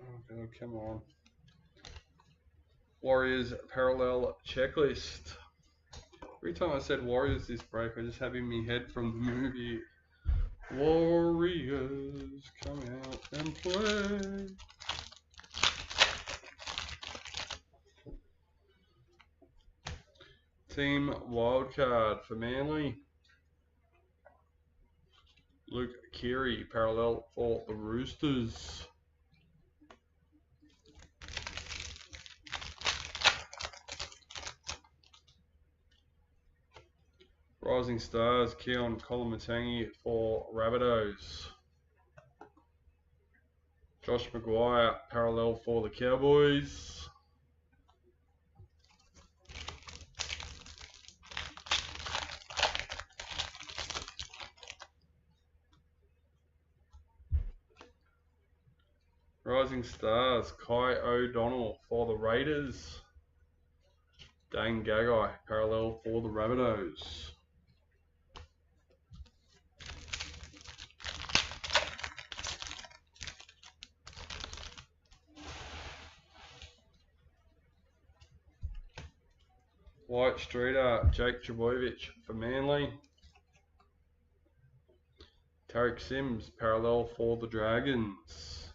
Oh God, come on. Warriors parallel checklist. Every time I said Warriors this break, I just have in my head from the movie Warriors come out and play. Team wildcard for Manly. Luke Keary, parallel for the Roosters. Rising Stars, Keon Kolomatangi for Rabbitohs. Josh Maguire, parallel for the Cowboys. Rising Stars, Kai O'Donnell for the Raiders. Dane Gagai, parallel for the Rabbitohs. White Streeter, Jake Trbojevic for Manly. Tarek Sims, parallel for the Dragons.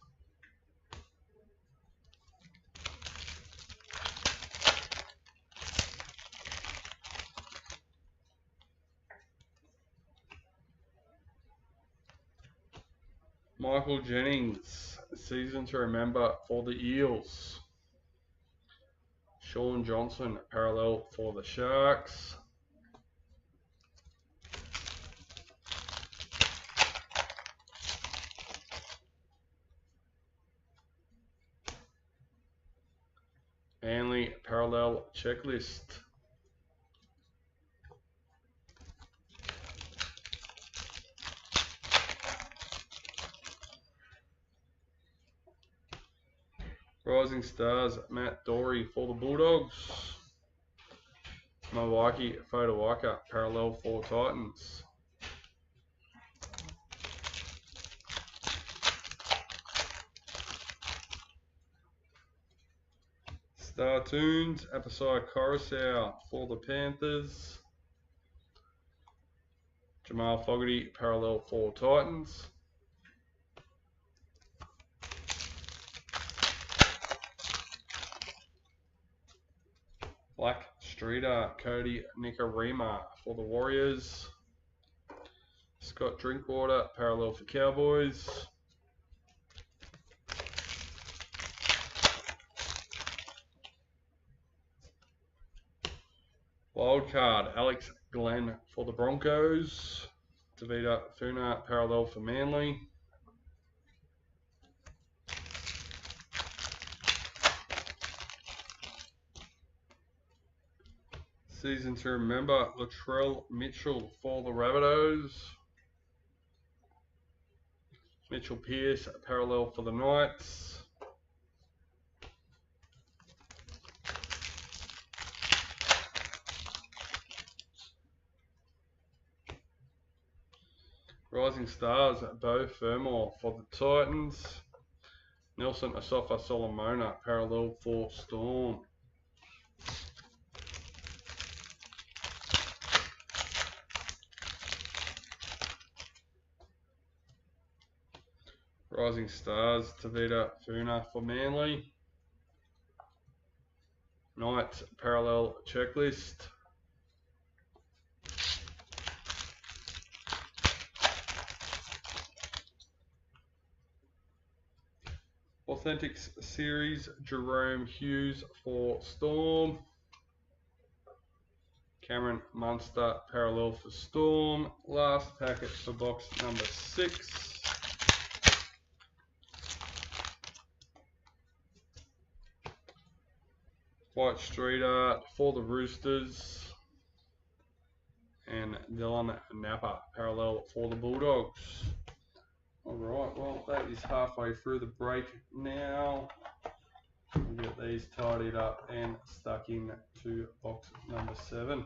Michael Jennings, season to remember for the Eels. Sean Johnson, parallel for the Sharks. Manly, parallel checklist. Rising Stars, Matt Dory for the Bulldogs. Mawaki Fodawaka, parallel for Titans. Star Tunes, Apisai Coruscant for the Panthers. Jamal Fogarty, parallel for Titans. Black Streeter, Cody Nikarima for the Warriors. Scott Drinkwater, parallel for Cowboys. Wildcard, Alex Glenn for the Broncos. Davida Funa, parallel for Manly. Season to remember, Latrell Mitchell for the Rabbitohs. Mitchell Pearce, parallel for the Knights. Rising Stars, Bo Fermor for the Titans. Nelson Asafa Solomona, parallel for Storm. Rising Stars, Tavita Funa for Manly. Knights, parallel checklist. Authentics Series, Jerome Hughes for Storm. Cameron Munster, parallel for Storm. Last packet for box number 6. White Streeter for the Roosters. And Dylan Napa, parallel for the Bulldogs. Alright, well that is halfway through the break now. We'll get these tidied up and stuck in to box number 7.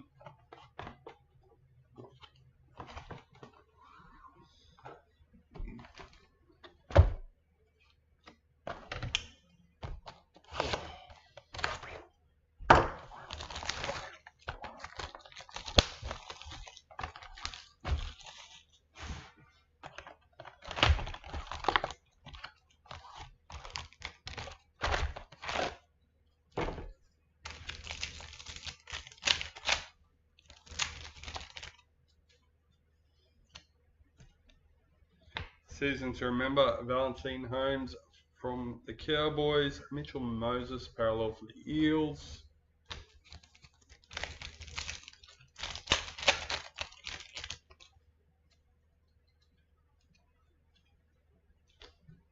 Season to remember, Valentine Holmes from the Cowboys. Mitchell Moses, parallel for the Eels.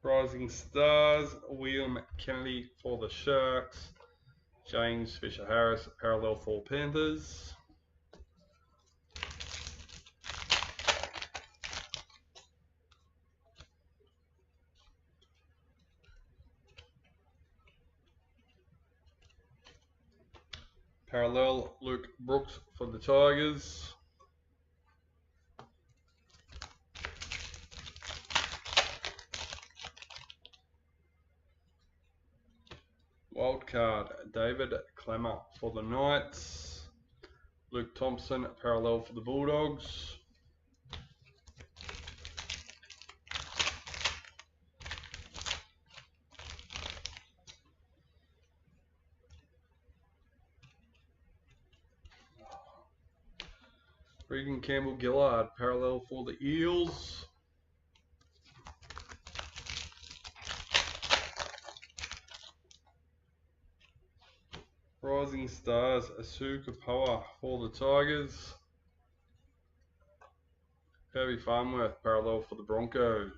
Rising Stars, William Kennedy for the Sharks. James Fisher-Harris, parallel for Panthers. Parallel, Luke Brooks for the Tigers. Wildcard, David Clemmer for the Knights. Luke Thompson, parallel for the Bulldogs. Regan Campbell-Gillard, parallel for the Eels. Rising Stars, Asuka Power for the Tigers. Heavy Farmworth parallel for the Broncos.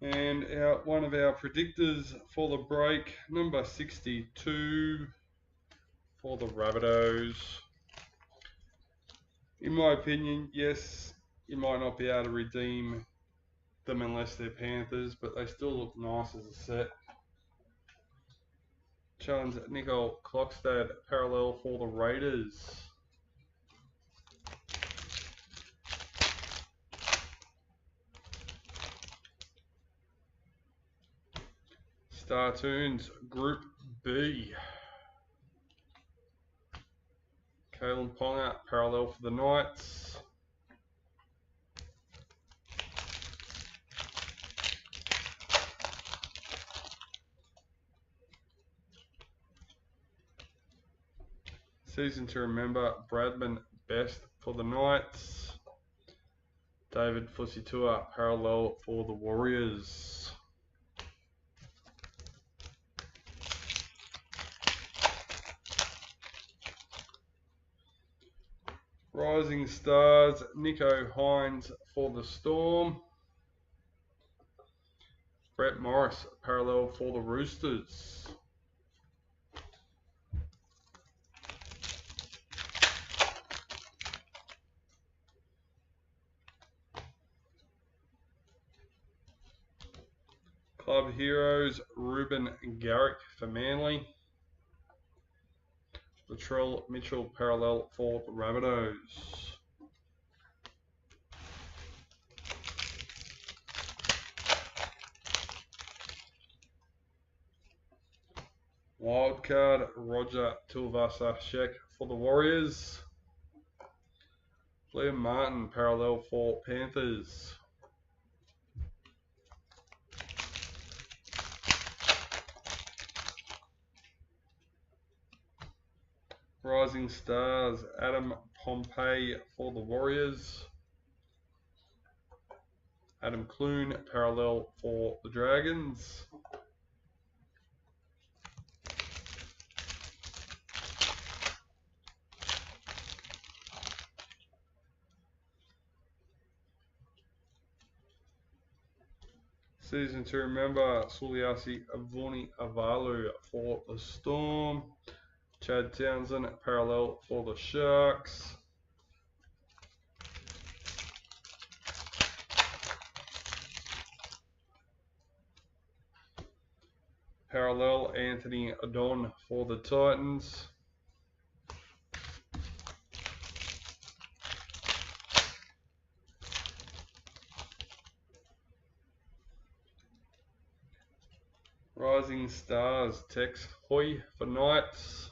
And one of our predictors for the break, number 62 for the Rabbitohs. In my opinion, yes, you might not be able to redeem them unless they're Panthers, but they still look nice as a set. Challenge Nicole Klokstad parallel for the Raiders. Startoons Group B. Kalen Ponga parallel for the Knights. Season to remember, Bradman Best for the Knights. David Fusitua parallel for the Warriors. Rising Stars, Nico Hines for the Storm. Brett Morris parallel for the Roosters. Club Heroes, Ruben Garrick for Manly. Latrell Mitchell parallel for the Rabbitohs. Wildcard, Roger Tuivasa-Sheck for the Warriors. Liam Martin parallel for Panthers. Rising Stars, Adam Pompey for the Warriors. Adam Clune parallel for the Dragons. Season to remember, Suliasi Avuni Avalu for the Storm. Chad Townsend parallel for the Sharks. Parallel Anthony Adon for the Titans. Rising Stars, Tex Hoy for Knights.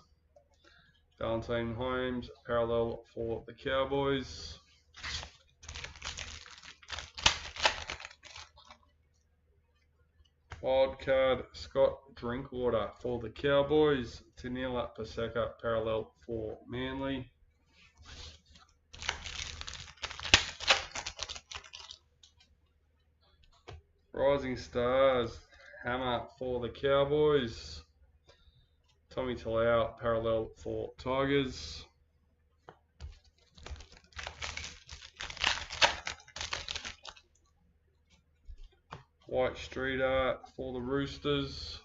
Valentine Holmes parallel for the Cowboys. Wildcard, Scott Drinkwater for the Cowboys. Tanila Paseka parallel for Manly. Rising Stars, Hammer for the Cowboys. Tommy Talau parallel for Tigers. White Streeter for the Roosters.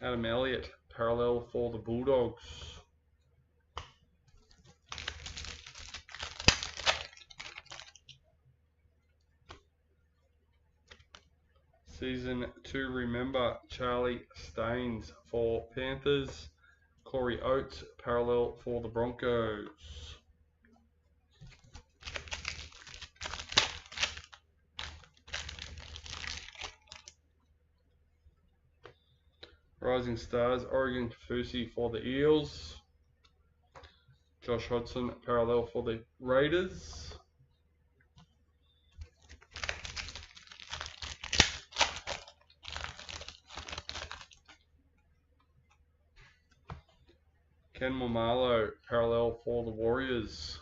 Adam Elliott parallel for the Bulldogs. Season 2 remember, Charlie Staines for Panthers. Corey Oates parallel for the Broncos. Rising Stars, Oregon Kafusi for the Eels. Josh Hodgson parallel for the Raiders. Ken Momalo parallel for the Warriors.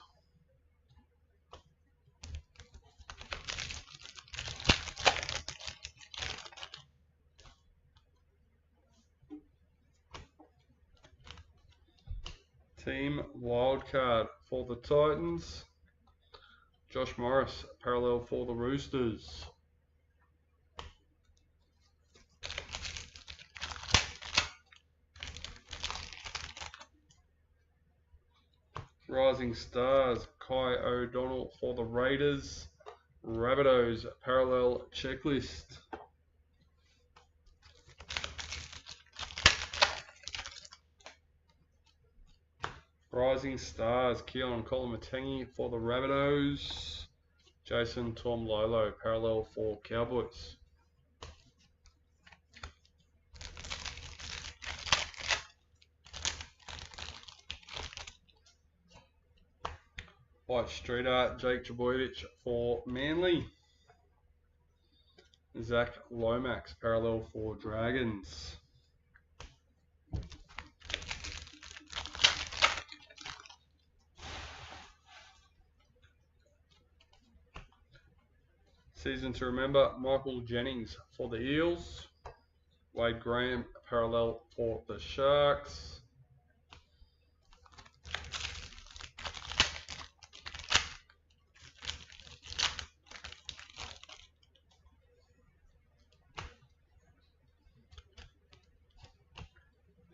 Team wildcard for the Titans, Josh Morris, parallel for the Roosters. Rising Stars, Kai O'Donnell for the Raiders, Rabbitohs, parallel checklist. Rising Stars, Keon Kolomatangi for the Rabbitohs, Jason Tomlolo, parallel for Cowboys. White Streeter, Jake Trbojevic for Manly. Zach Lomax, parallel for Dragons. Season to remember, Michael Jennings for the Eels. Wade Graham, parallel for the Sharks.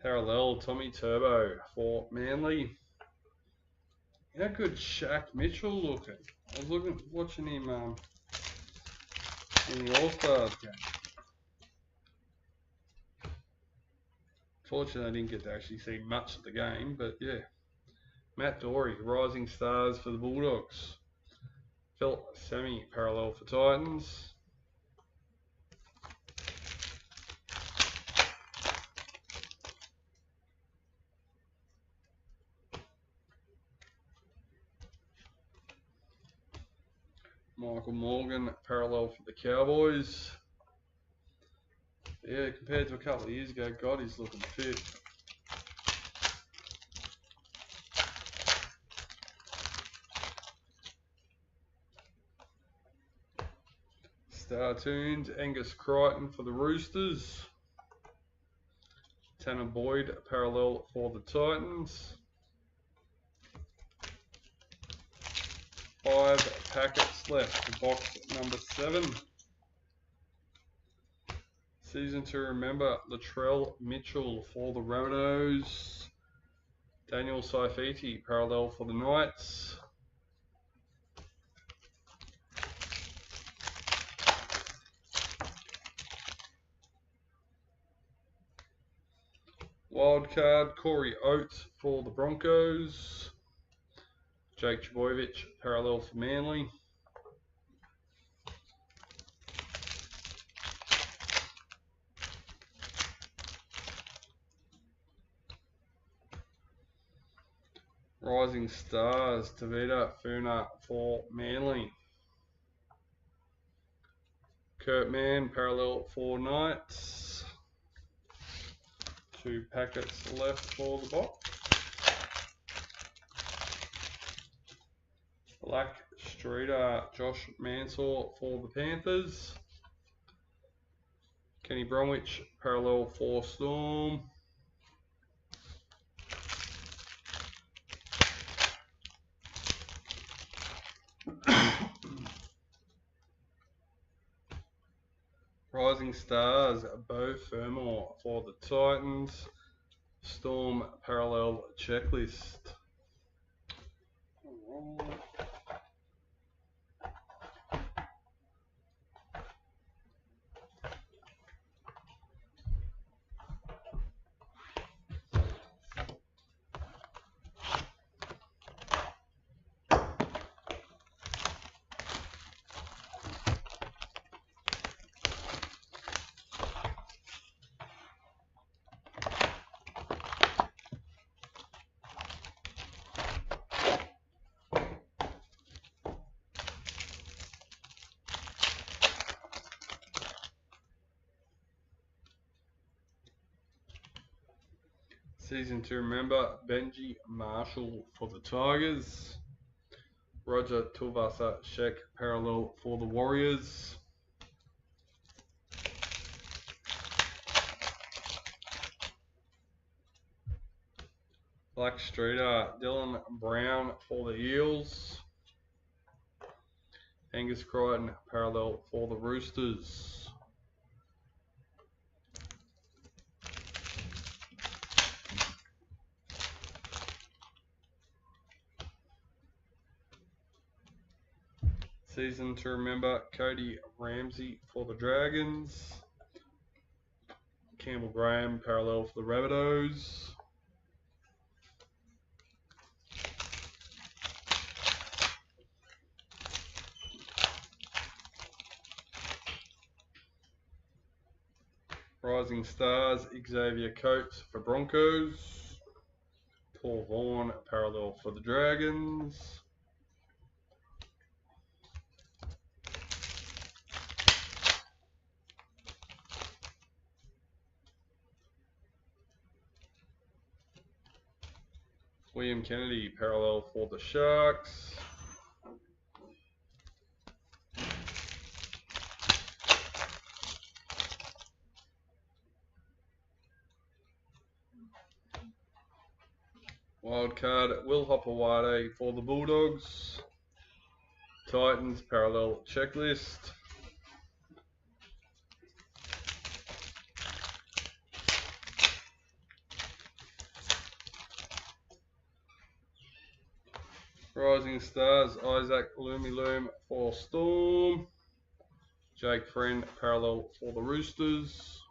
Parallel, Tommy Turbo for Manly. How good Shaq Mitchell looking? I was watching him in the All-Stars game. Fortunately, I didn't get to actually see much of the game, but yeah. Matt Dory, Rising Stars for the Bulldogs. Phil Sammy, parallel for Titans. Michael Morgan, parallel for the Cowboys. Yeah, compared to a couple of years ago, God, he's looking fit. Star Tunes, Angus Crichton for the Roosters. Tanner Boyd, parallel for the Titans. 5 packets left, box number 7. Season to remember, Latrell Mitchell for the Rabbitohs. Daniel Saifiti, parallel for the Knights. Wildcard, Corey Oates for the Broncos. Jake Trbojevic, parallel for Manly. Rising Stars, Tavita Funa for Manly. Kurt Mann, parallel for Knights. 2 packets left for the box. Black Streeter, Josh Mansour for the Panthers. Kenny Bromwich, parallel for Storm. Rising Stars, Bo Fermor for the Titans. Storm parallel checklist. Season to remember, Benji Marshall for the Tigers. Roger Tuivasa Sheck, parallel for the Warriors. Black Streeter, Dylan Brown for the Eels. Angus Crichton, parallel for the Roosters. Season to remember, Cody Ramsey for the Dragons. Campbell Graham, parallel for the Rabbitohs. Rising Stars, Xavier Coates for Broncos. Paul Vaughan, parallel for the Dragons. William Kennedy, parallel for the Sharks. Wildcard, Will Hopewade for the Bulldogs. Titans, parallel checklist. Rising Stars, Isaac Loomy for Storm. Jake Friend, parallel for the Roosters.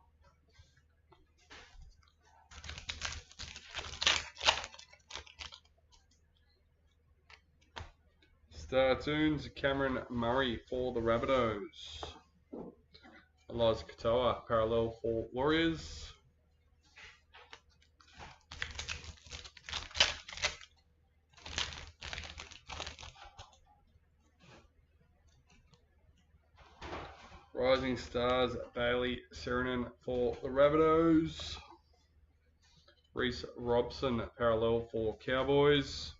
Startoons, Cameron Murray for the Rabbitohs. Eliza Katoa, parallel for Warriors. Rising Stars, Bailey Sirenen for the Rabbitohs. Reece Robson, parallel for Cowboys.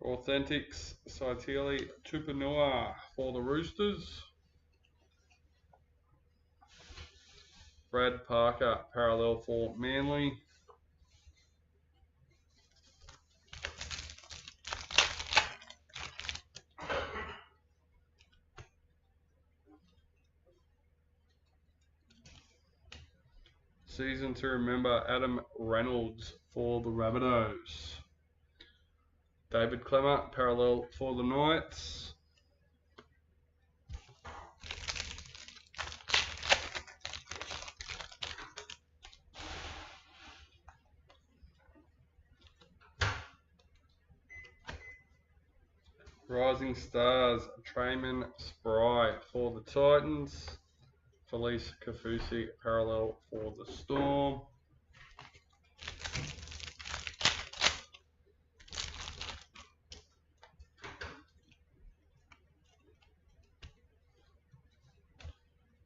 Authentics, Saitili Tupanua for the Roosters. Brad Parker, parallel for Manly. Season to remember, Adam Reynolds for the Rabbitohs. David Clemmer, parallel for the Knights. Rising Stars, Trayman Spry for the Titans. Felice Kafusi, parallel for the Storm.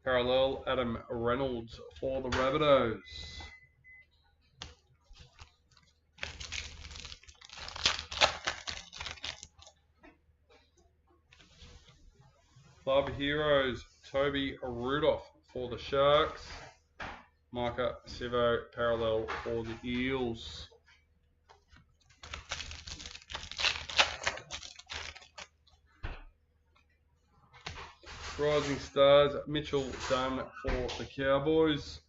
Parallel, Adam Reynolds for the Rabbitohs. Club Heroes, Toby Rudolph for the Sharks. Micah Sivo, parallel for the Eels. Rising Stars, Mitchell Dunn for the Cowboys.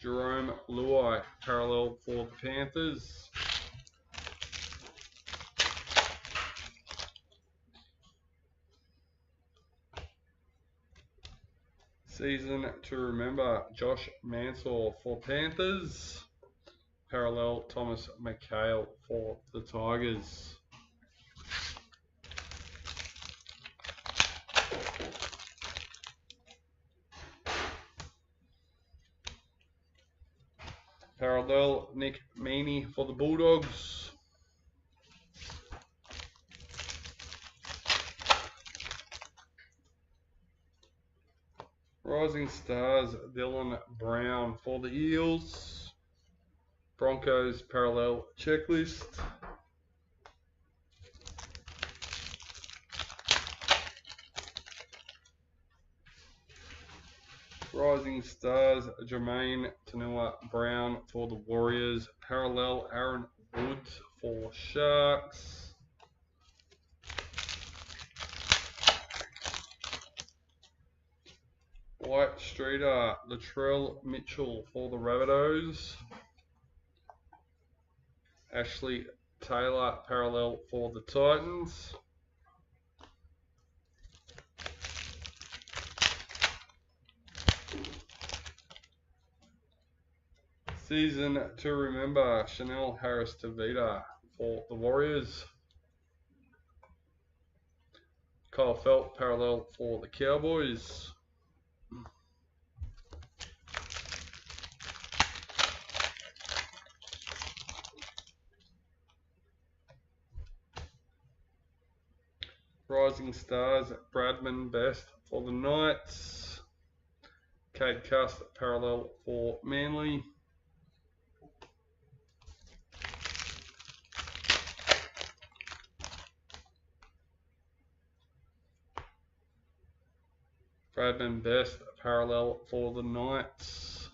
Jerome Luai, parallel for the Panthers. Season to remember, Josh Mansour for Panthers. Parallel, Thomas McHale for the Tigers. Parallel, Nick Meaney for the Bulldogs. Rising Stars, Dylan Brown for the Eels. Broncos, parallel checklist. Rising Stars, Jermaine Tanua Brown for the Warriors. Parallel, Aaron Woods for Sharks. White Streeter, Latrell Mitchell for the Rabbitohs. Ashley Taylor, parallel for the Titans. Season to remember, Chanel Harris Tavita for the Warriors. Kyle Felt, parallel for the Cowboys. Rising Stars, Bradman Best for the Knights. Cade Cust, parallel for Manly. Bradman Best, parallel for the Knights.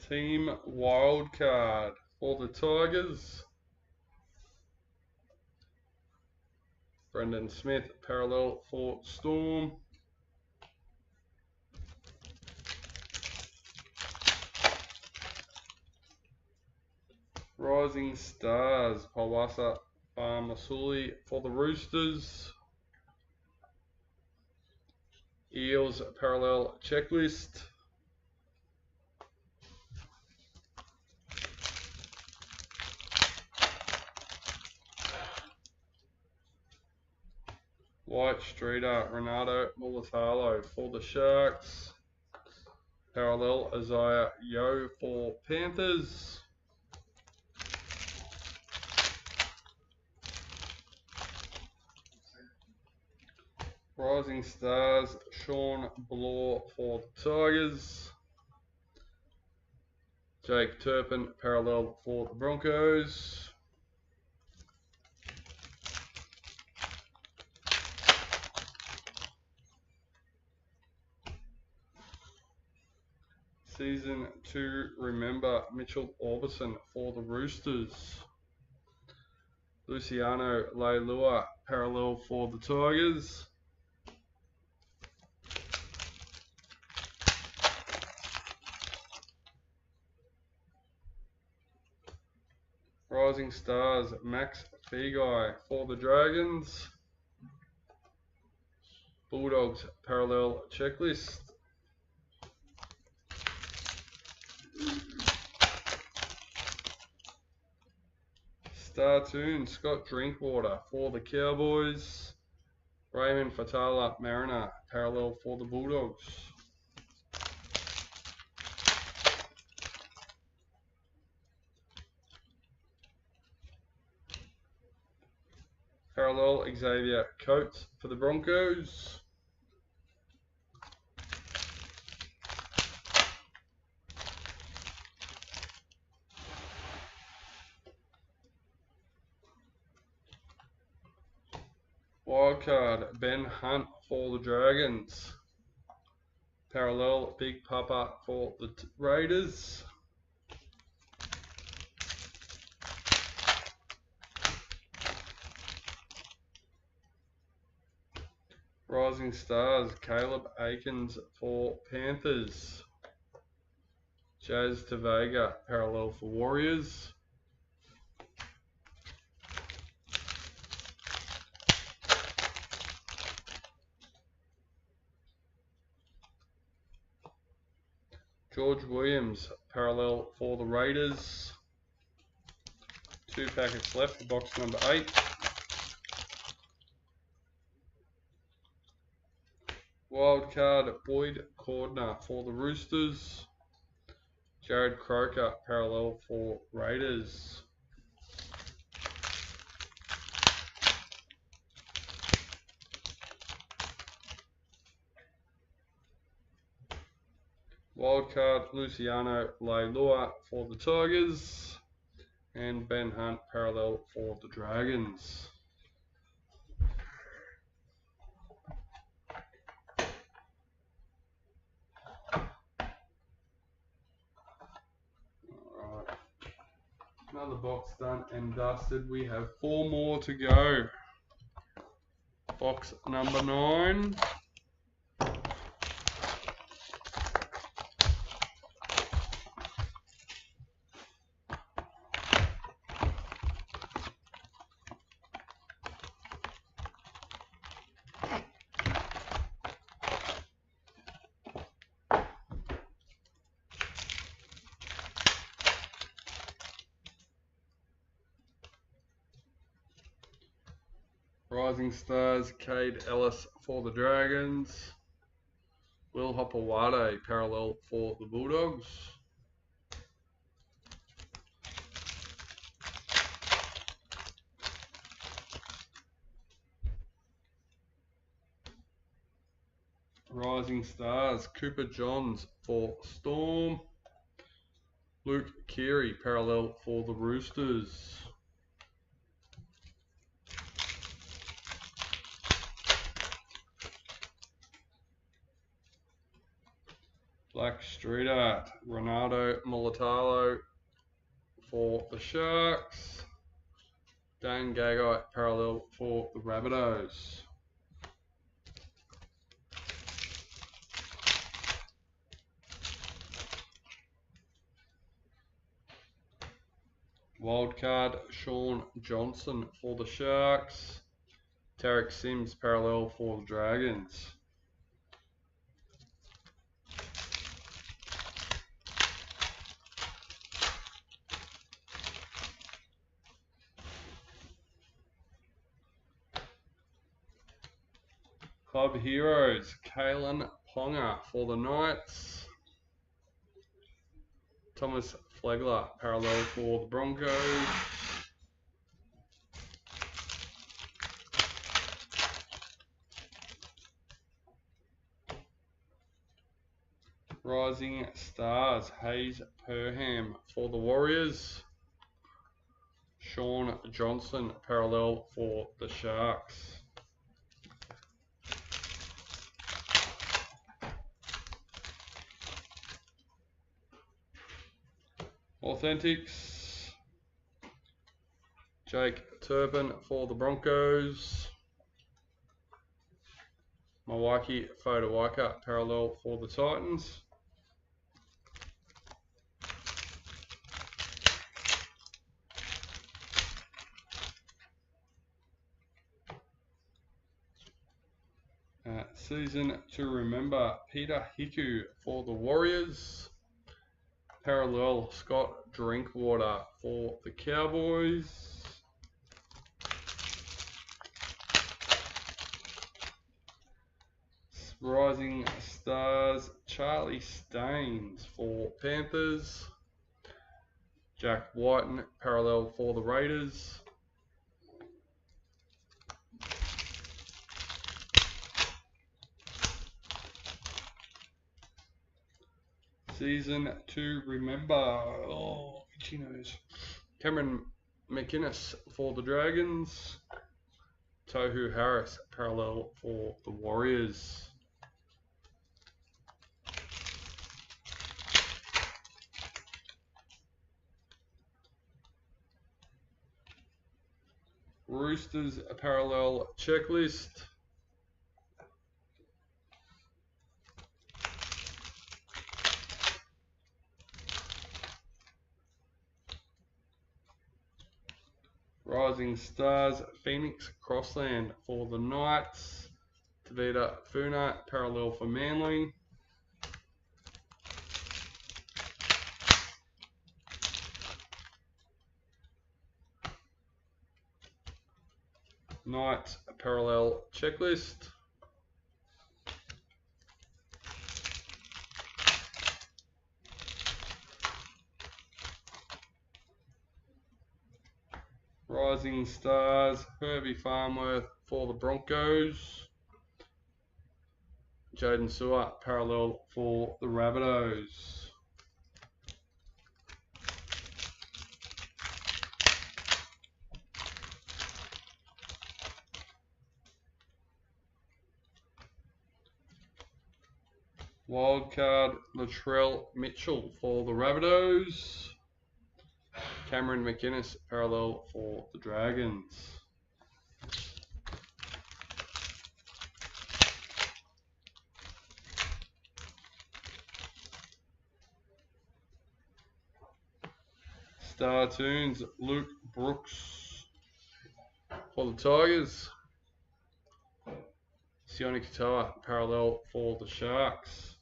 Team Wildcard for the Tigers. Brendan Smith, parallel for Storm. Rising Stars, Pawasa Masuli for the Roosters. Eels, parallel checklist. White Streeter, Renato Mulatalo for the Sharks. Parallel, Isaiah Yo for Panthers. Rising Stars, Sean Bloor for the Tigers. Jake Turpin, parallel for the Broncos. Season to remember, Mitchell Orbison for the Roosters. Luciano Leilua, parallel for the Tigers. Rising Stars, Max Feagai for the Dragons. Bulldogs, parallel checklist. Startoon, Scott Drinkwater for the Cowboys. Raymond Fatala Mariner, parallel for the Bulldogs. Parallel Xavier Coates for the Broncos. Wildcard Ben Hunt for the Dragons. Parallel Big Papa for the Raiders. Rising Stars, Caleb Aikens for Panthers. Jazz Tavega, parallel for Warriors. George Williams, parallel for the Raiders. 2 packets left for box number 8. Wildcard Boyd Cordner for the Roosters. Jared Croker, parallel for Raiders. Wildcard Luciano Leilua for the Tigers. And Ben Hunt parallel for the Dragons. Alright. Another box done and dusted. We have 4 more to go. Box number 9. Rising Stars, Cade Ellis for the Dragons. Will Hopewade parallel for the Bulldogs. Rising Stars, Cooper Johns for Storm. Luke Keary parallel for the Roosters. Black Street Art, Ronaldo Mulatalo for the Sharks. Dane Gagai parallel for the Rabbitohs. Wildcard Sean Johnson for the Sharks. Tarek Sims parallel for the Dragons. Club Heroes, Kalen Ponga for the Knights. Thomas Flegler parallel for the Broncos. Rising Stars, Hayes Perham for the Warriors. Sean Johnson parallel for the Sharks. Authentics, Jake Turpin for the Broncos. Mawaki Fodawaika parallel for the Titans. Season to remember, Peter Hiku for the Warriors. Parallel, Scott Drinkwater for the Cowboys. Rising Stars, Charlie Staines for Panthers. Jack Whiten parallel for the Raiders. Season to remember, oh, itchy nose. Cameron McInnes for the Dragons. Tohu Harris parallel for the Warriors. Roosters parallel checklist. Rising Stars, Phoenix Crossland for the Knights. Tavita Funa parallel for Manly. Knights parallel checklist. Rising Stars, Herbie Farmworth for the Broncos. Jaden Sewer, parallel for the Rabbitohs. Wildcard, Latrell Mitchell for the Rabbitohs. Cameron McInnes, parallel for the Dragons. Star Tunes, Luke Brooks for the Tigers. Sione Katoa, parallel for the Sharks.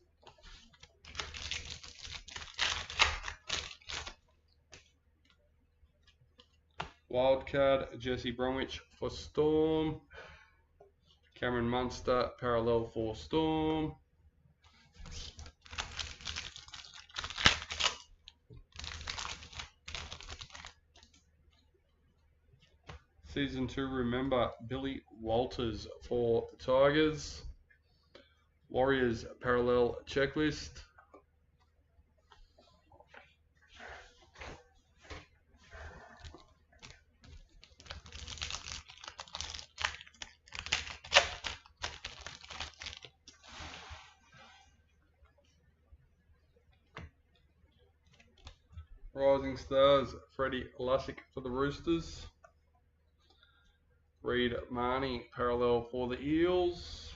Wildcard, Jesse Bromwich for Storm. Cameron Munster, parallel for Storm. Season 2 Remember, Billy Walters for the Tigers. Warriors Parallel Checklist. Rising Stars, Freddie Lussick for the Roosters. Reid Marnie, parallel for the Eels.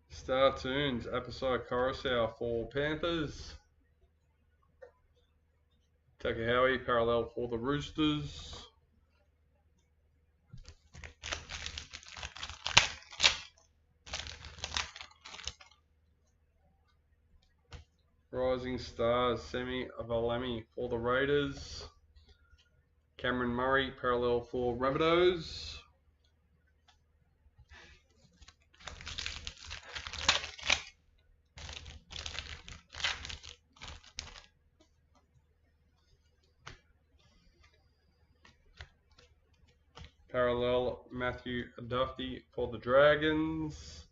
Star Tunes, Apisai Coruscant for Panthers. Takahowie, parallel for the Roosters. Rising Stars, Semi Valemi for the Raiders. Cameron Murray, parallel for Rabbitohs. Parallel Matthew Duffy for the Dragons.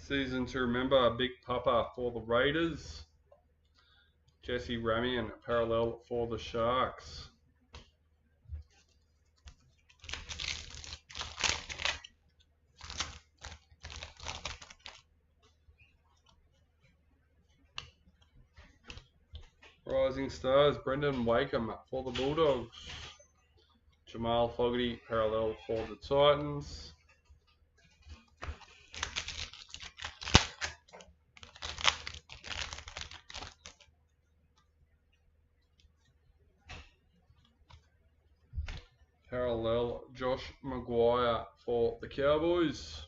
Season to remember, Big Papa for the Raiders. Jesse Ramian, parallel for the Sharks. Rising Stars, Brendan Wakeham for the Bulldogs. Jamal Fogarty, parallel for the Titans. Parallel Josh Maguire for the Cowboys.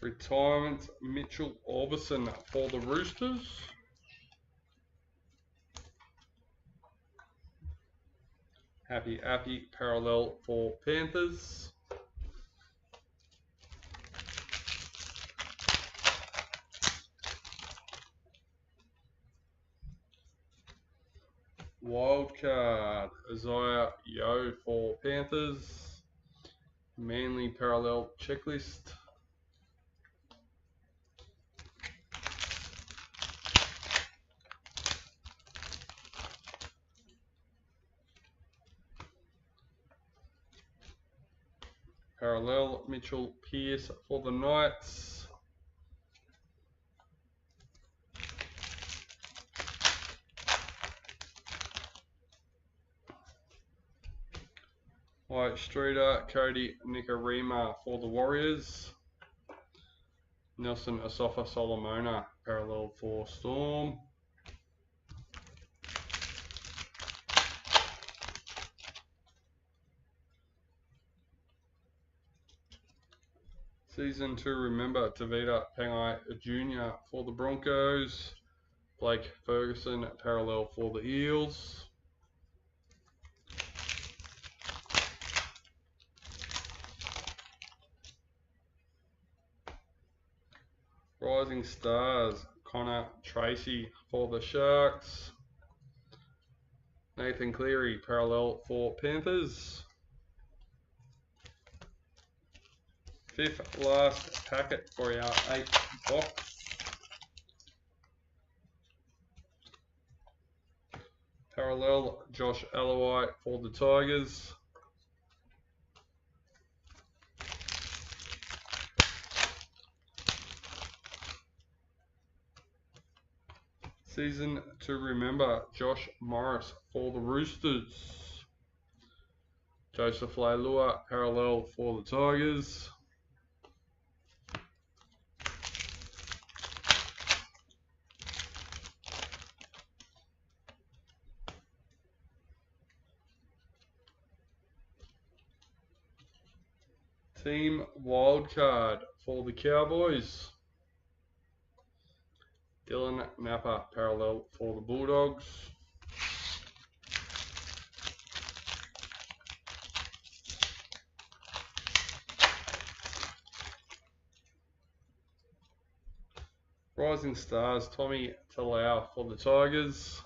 Retirement Mitchell Orbison for the Roosters. Happy Appy, parallel for Panthers. Wildcard, Isaiah Yeo for Panthers. Manly parallel checklist. Parallel Mitchell Pearce for the Knights. White Streeter, Cody Nikarima for the Warriors. Nelson Asafa Solomona, parallel for Storm. Season to remember, Tavita Pangai Jr. for the Broncos. Blake Ferguson parallel for the Eels. Rising Stars, Connor Tracy for the Sharks. Nathan Cleary parallel for Panthers. Fifth last packet for our 8th box. Parallel Josh Alloway for the Tigers. Season to remember, Josh Morris for the Roosters. Joseph Leilua parallel for the Tigers. Team wildcard for the Cowboys. Dylan Napa parallel for the Bulldogs. Rising Stars, Tommy Talau for the Tigers.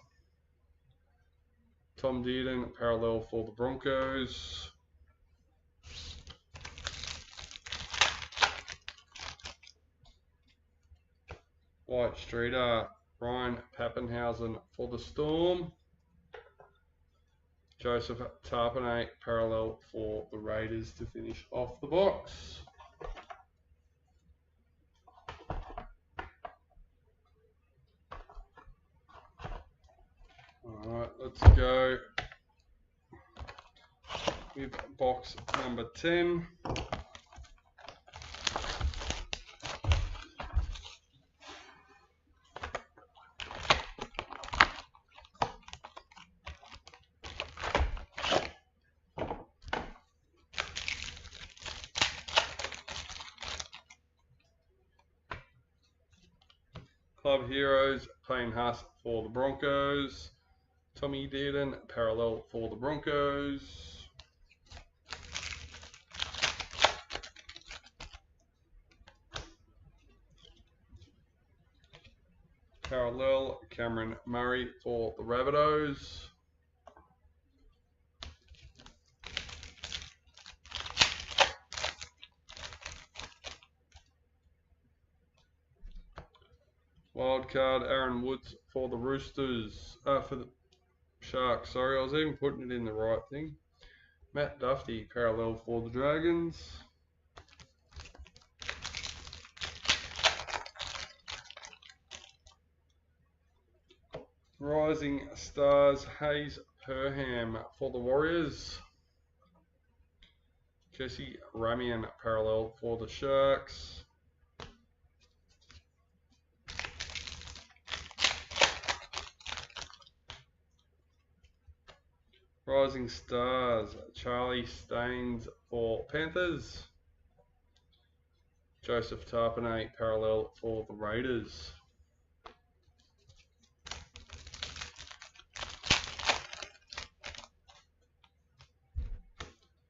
Tom Dearden parallel for the Broncos. White Streeter, Ryan Pappenhausen for the Storm. Joseph Tarpanay parallel for the Raiders to finish off the box. Alright, let's go with box number 10. Club Heroes, Payne Haas for the Broncos. Tommy Dearden parallel for the Broncos. Parallel, Cameron Murray for the Rabbitohs. Wildcard, Aaron Woods for the Roosters. For the Sharks, sorry, I was even putting it in the right thing. Matt Duffy, parallel for the Dragons. Rising Stars, Hayes Perham for the Warriors. Jesse Ramian parallel for the Sharks. Rising Stars, Charlie Staines for Panthers. Joseph Tarpanay parallel for the Raiders.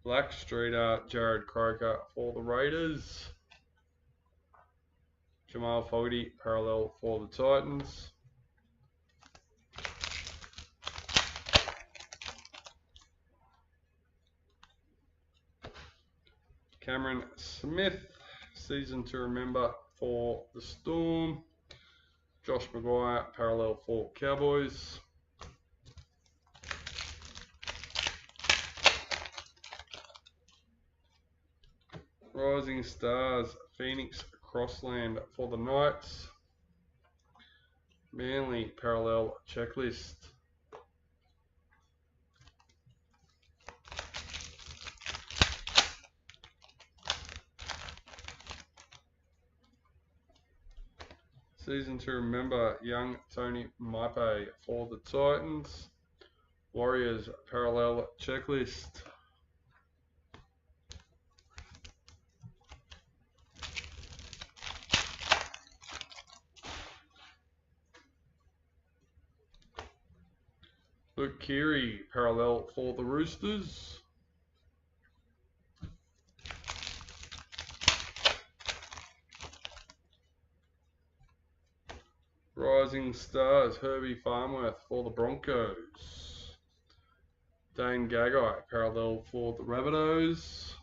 Black Streeter, Jared Croker for the Raiders. Jamal Fogarty parallel for the Titans. Cameron Smith, season to remember for the Storm. Josh Maguire parallel for Cowboys. Rising Stars, Phoenix Crossland for the Knights. Manly parallel checklist. Season to remember, young Tony Maipe for the Titans. Warriors parallel checklist. Luke Keary, parallel for the Roosters. Rising Stars, Herbie Farmworth for the Broncos. Dane Gagai, parallel for the Rabbitohs.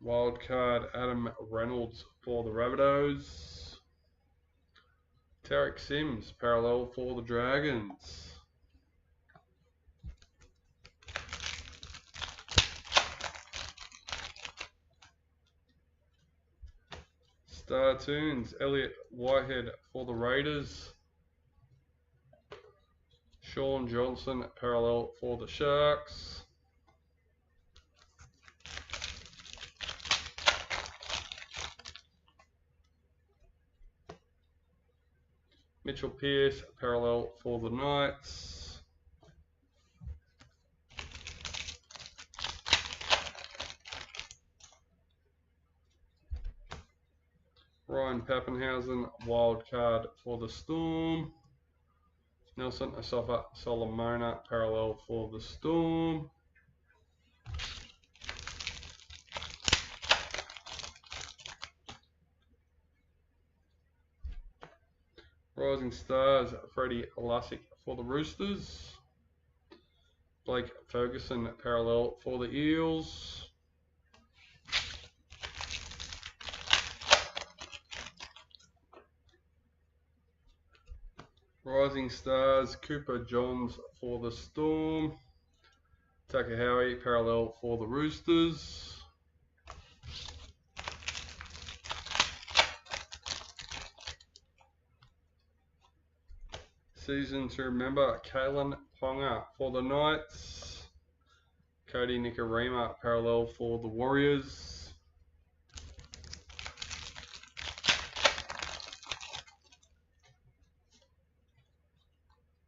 Wildcard Adam Reynolds for the Rabbitohs. Tarek Sims, parallel for the Dragons. Star Tunes, Elliot Whitehead for the Raiders. Sean Johnson, parallel for the Sharks. Mitchell Pearce, parallel for the Knights. Ryan Pappenhausen, wildcard for the Storm. Nelson Asafa Solomona, parallel for the Storm. Rising Stars, Freddie Lussick for the Roosters. Blake Ferguson, parallel for the Eels. Rising Stars, Cooper Johns for the Storm. Takahowie, parallel for the Roosters. Season to remember, Kalen Ponga for the Knights. Cody Nikarima, parallel for the Warriors.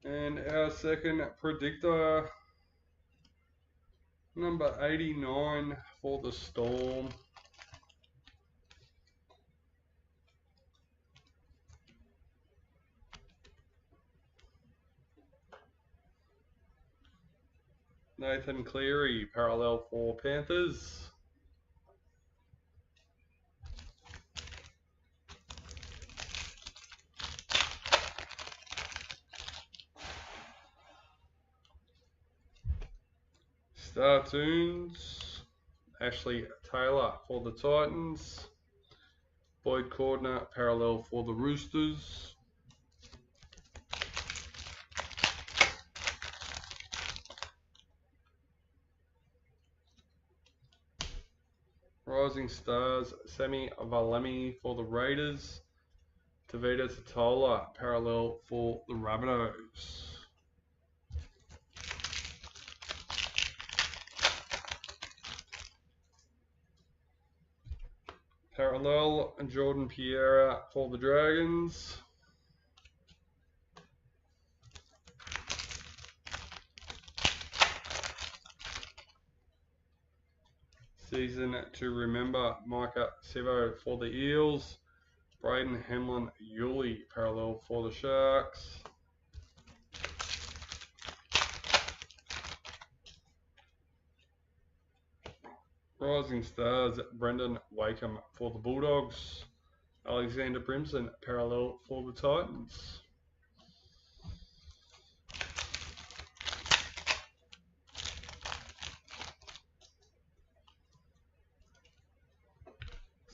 And our second predictor, number 89 for the Storm. Nathan Cleary, parallel for Panthers. Star Tunes, Ashley Taylor for the Titans. Boyd Cordner, parallel for the Roosters. Rising Stars, Semi Valemi for the Raiders. Tavita Totola, parallel for the Rabbitohs. Parallel, Jordan Pierre for the Dragons. Season to remember, Micah Sivo for the Eels. Braden Hamlin Yuli, parallel for the Sharks. Rising Stars, Brendan Wakeham for the Bulldogs. Alexander Brimson, parallel for the Titans.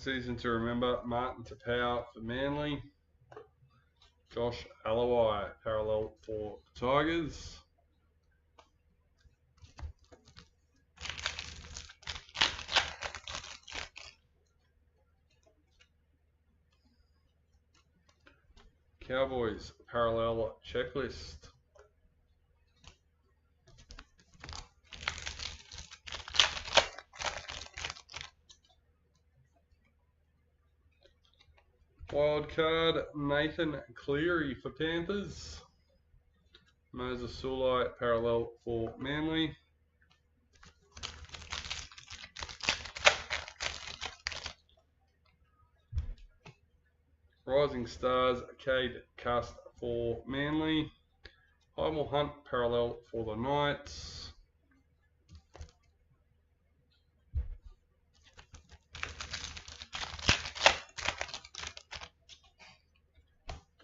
Season to remember, Martin Tapau for Manly. Josh Alawai, parallel for the Tigers. Cowboys, parallel checklist. Wildcard, Nathan Cleary for Panthers. Moses Sulai, parallel for Manly. Rising Stars, Cade Cast for Manly. Hymel Hunt parallel for the Knights.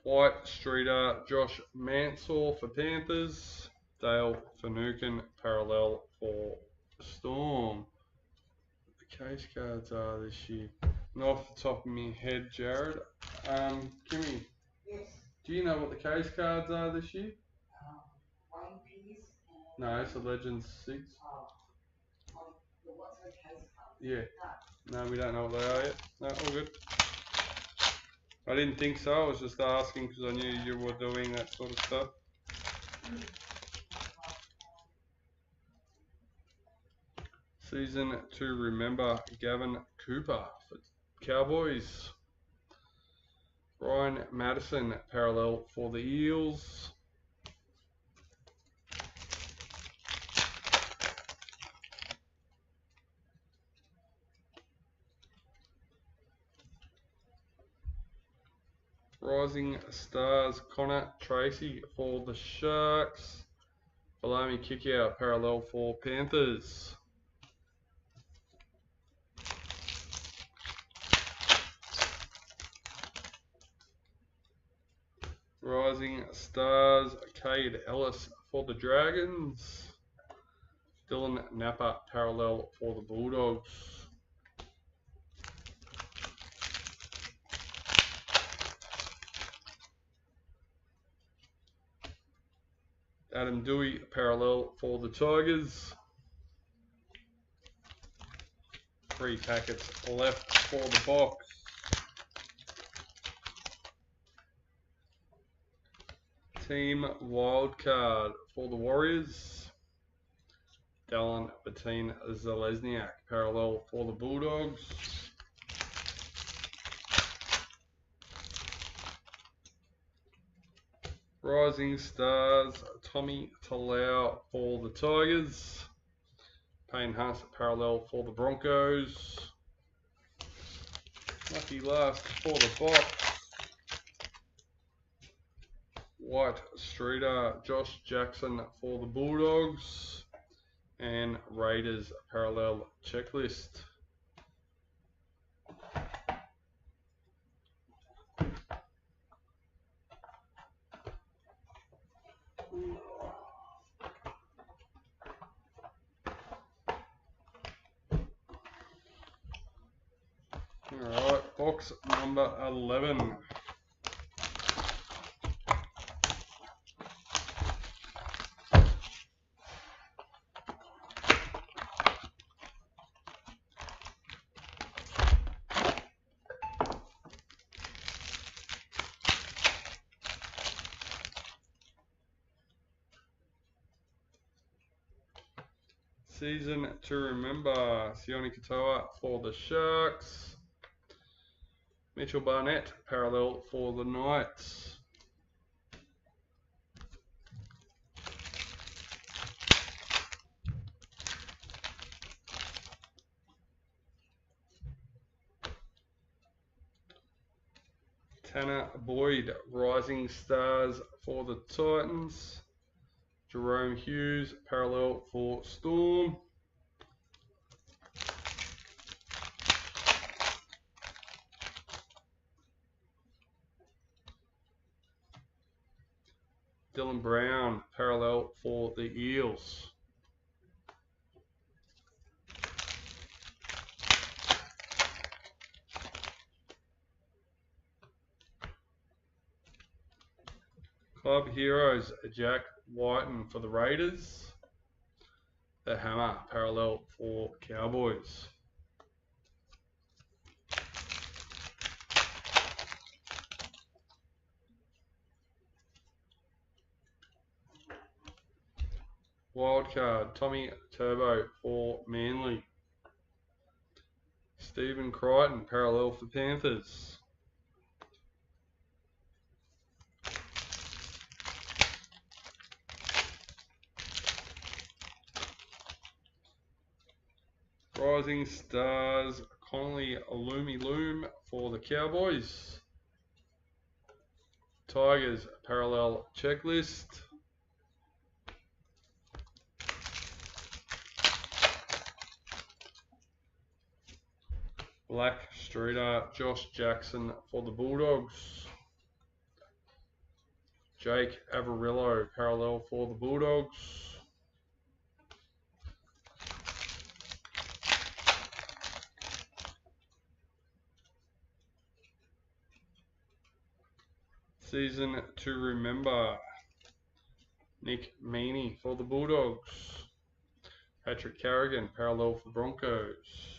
White Streeter, Josh Mansour for Panthers. Dale Finucane parallel for Storm. The case cards are this year. Not off the top of my head, Jared. Kimmy, Yes. do you know what the case cards are this year? One piece and. No, it's a Legends 6. What's the case card? Yeah. No, we don't know what they are yet. No, all good. I didn't think so. I was just asking because I knew you were doing that sort of stuff. Season to remember Gavin Cooper for Cowboys. Ryan Madison parallel for the Eels. Rising Stars Connor Tracy for the Sharks. Below me kick out parallel for Panthers. Rising Stars Cade Ellis for the Dragons. Dylan Napa parallel for the Bulldogs. Adam Dewey parallel for the Tigers. 3 packets left for the box. Team Wildcard for the Warriors. Dallin Bettine Zalesniak parallel for the Bulldogs. Rising Stars Tommy Talau for the Tigers. Payne Hunt parallel for the Broncos. Lucky last for the box. White Streeter Josh Jackson for the Bulldogs. And Raiders parallel checklist. Alright, box number 11. Season to remember, Sione Katoa for the Sharks. Mitchell Barnett parallel for the Knights. Tanner Boyd Rising Stars for the Titans. Jerome Hughes parallel for Storm. Dylan Brown parallel for the Eels. Club Heroes Jack Whiten for the Raiders. The Hammer parallel for Cowboys. Wildcard Tommy Turbo for Manly. Stephen Crichton parallel for Panthers. Rising Stars Connolly Loomy Loom for the Cowboys. Tigers parallel checklist. Black Streeter, Josh Jackson for the Bulldogs. Jake Averillo parallel for the Bulldogs. Season to remember, Nick Meaney for the Bulldogs. Patrick Carrigan parallel for Broncos.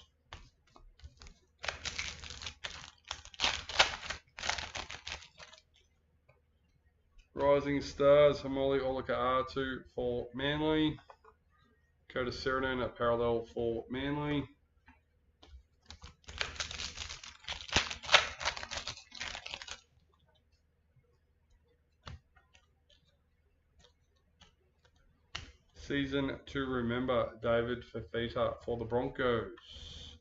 Rising Stars, Hamoli Olaka-Atu for Manly. Kota Sirenon at parallel for Manly. Season to remember, David Fafita for the Broncos.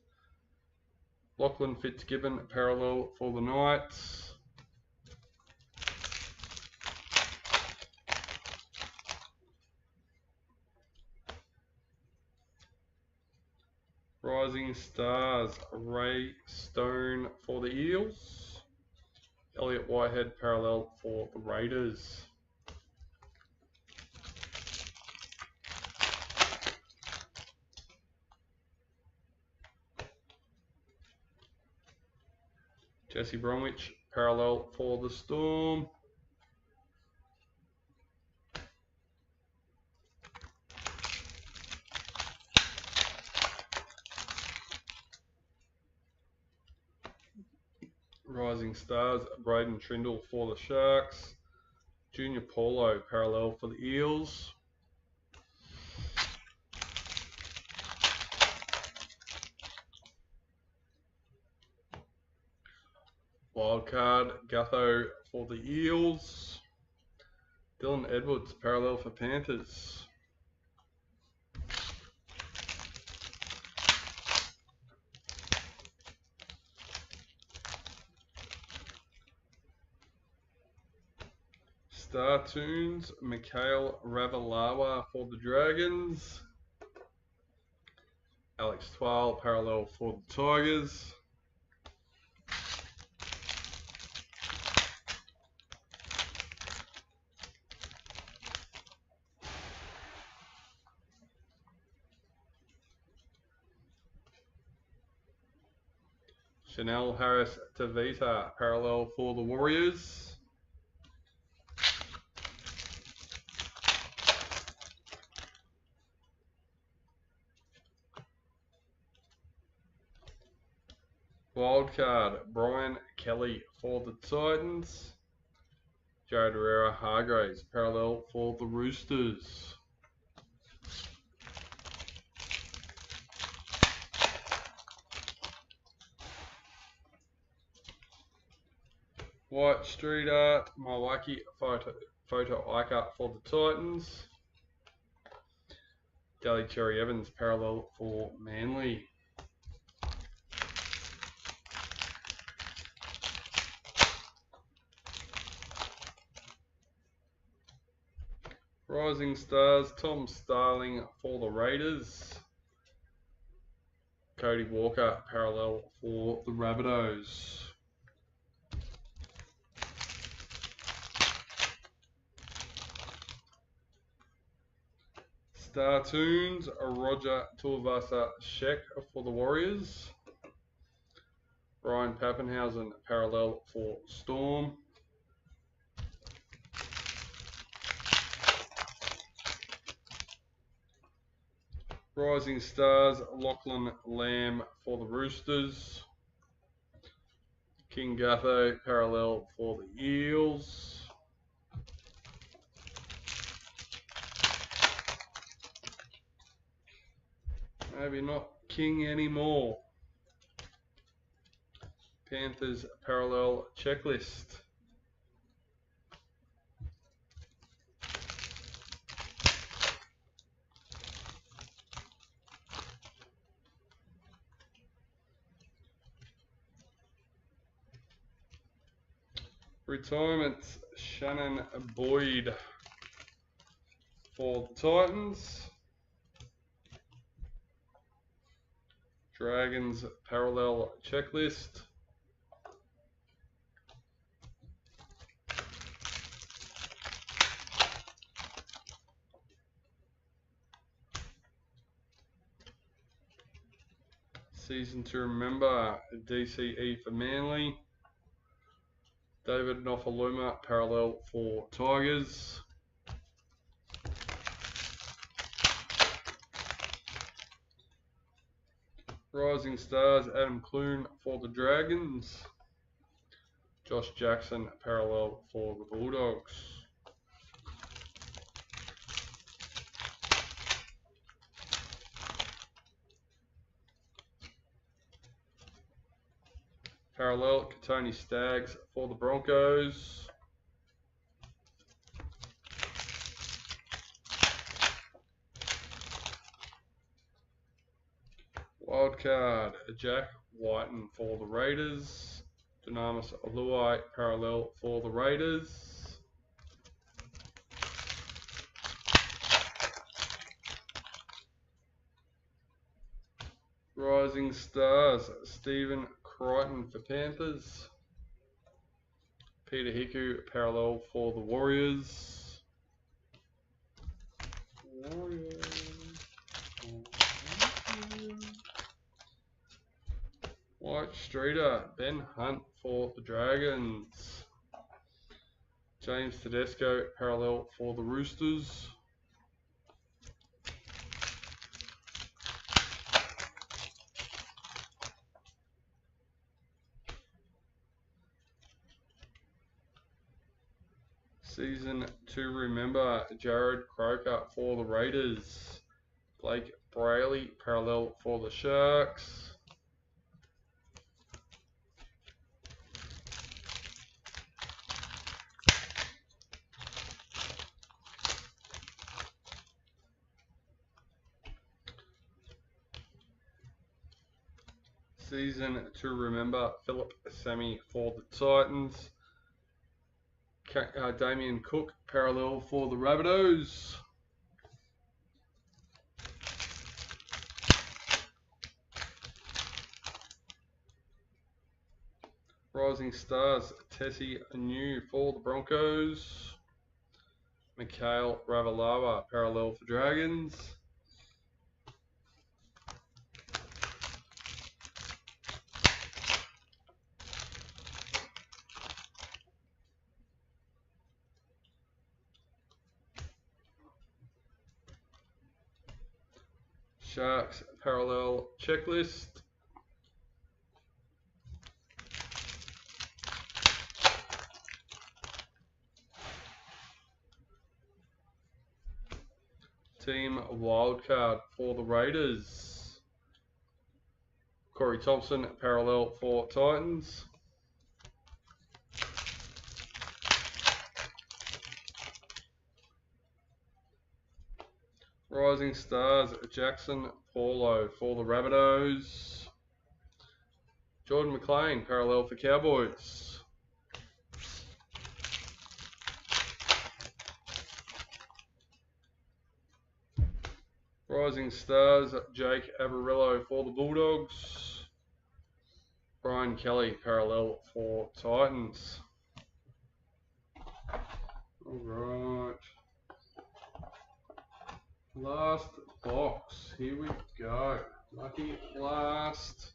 Lachlan Fitzgibbon parallel for the Knights. Rising Stars, Ray Stone for the Eels. Elliot Whitehead parallel for the Raiders. Jesse Bromwich parallel for the Storm. Rising Stars, Braden Trindle for the Sharks. Junior Paulo parallel for the Eels. Wildcard, Gutho for the Eels. Dylan Edwards parallel for Panthers. Star Tunes, Mikhail Ravalawa for the Dragons. Alex Twal parallel for the Tigers. Chanel Harris Tavita parallel for the Warriors. Wildcard, Brian Kelly for the Titans. Jared Herrera Hargraves parallel for the Roosters. White Street Art, Milwaukee photo icon for the Titans. Daly Cherry Evans parallel for Manly. Rising Stars, Tom Starling for the Raiders. Cody Walker parallel for the Rabbitohs. Star Tunes, Roger Tuivasa Sheck for the Warriors. Brian Pappenhausen parallel for Storm. Rising Stars, Lachlan Lamb for the Roosters. King Gutho parallel for the Eels. Maybe not King anymore. Panthers parallel checklist. Retirement, Shannon Boyd for the Titans. Dragons parallel checklist. Season to remember, DCE for Manly. David Nofaluma parallel for Tigers. Rising Stars, Adam Clune for the Dragons. Josh Jackson parallel for the Bulldogs. Parallel, Katoni Staggs for the Broncos. Wildcard, Jack Whiten for the Raiders. Dynamis Aluai parallel for the Raiders. Rising Stars, Stephen Crichton for Panthers. Peter Hiku parallel for the Warriors. White Streeter, Ben Hunt for the Dragons. James Tedesco parallel for the Roosters. Season to remember, Jared Croker for the Raiders. Blake Brayley parallel for the Sharks. Season to remember, Philip Sammy for the Titans. Damien Cook parallel for the Rabbitohs. Rising Stars, Tessie Anu for the Broncos. Mikhail Ravalawa parallel for Dragons. Sharks parallel checklist. Team wildcard for the Raiders. Corey Thompson parallel for Titans. Rising Stars, Jackson Paulo for the Rabbitohs. Jordan McLean parallel for Cowboys. Rising Stars, Jake Averillo for the Bulldogs. Brian Kelly parallel for Titans. Alright. Last box. Here we go. Lucky last.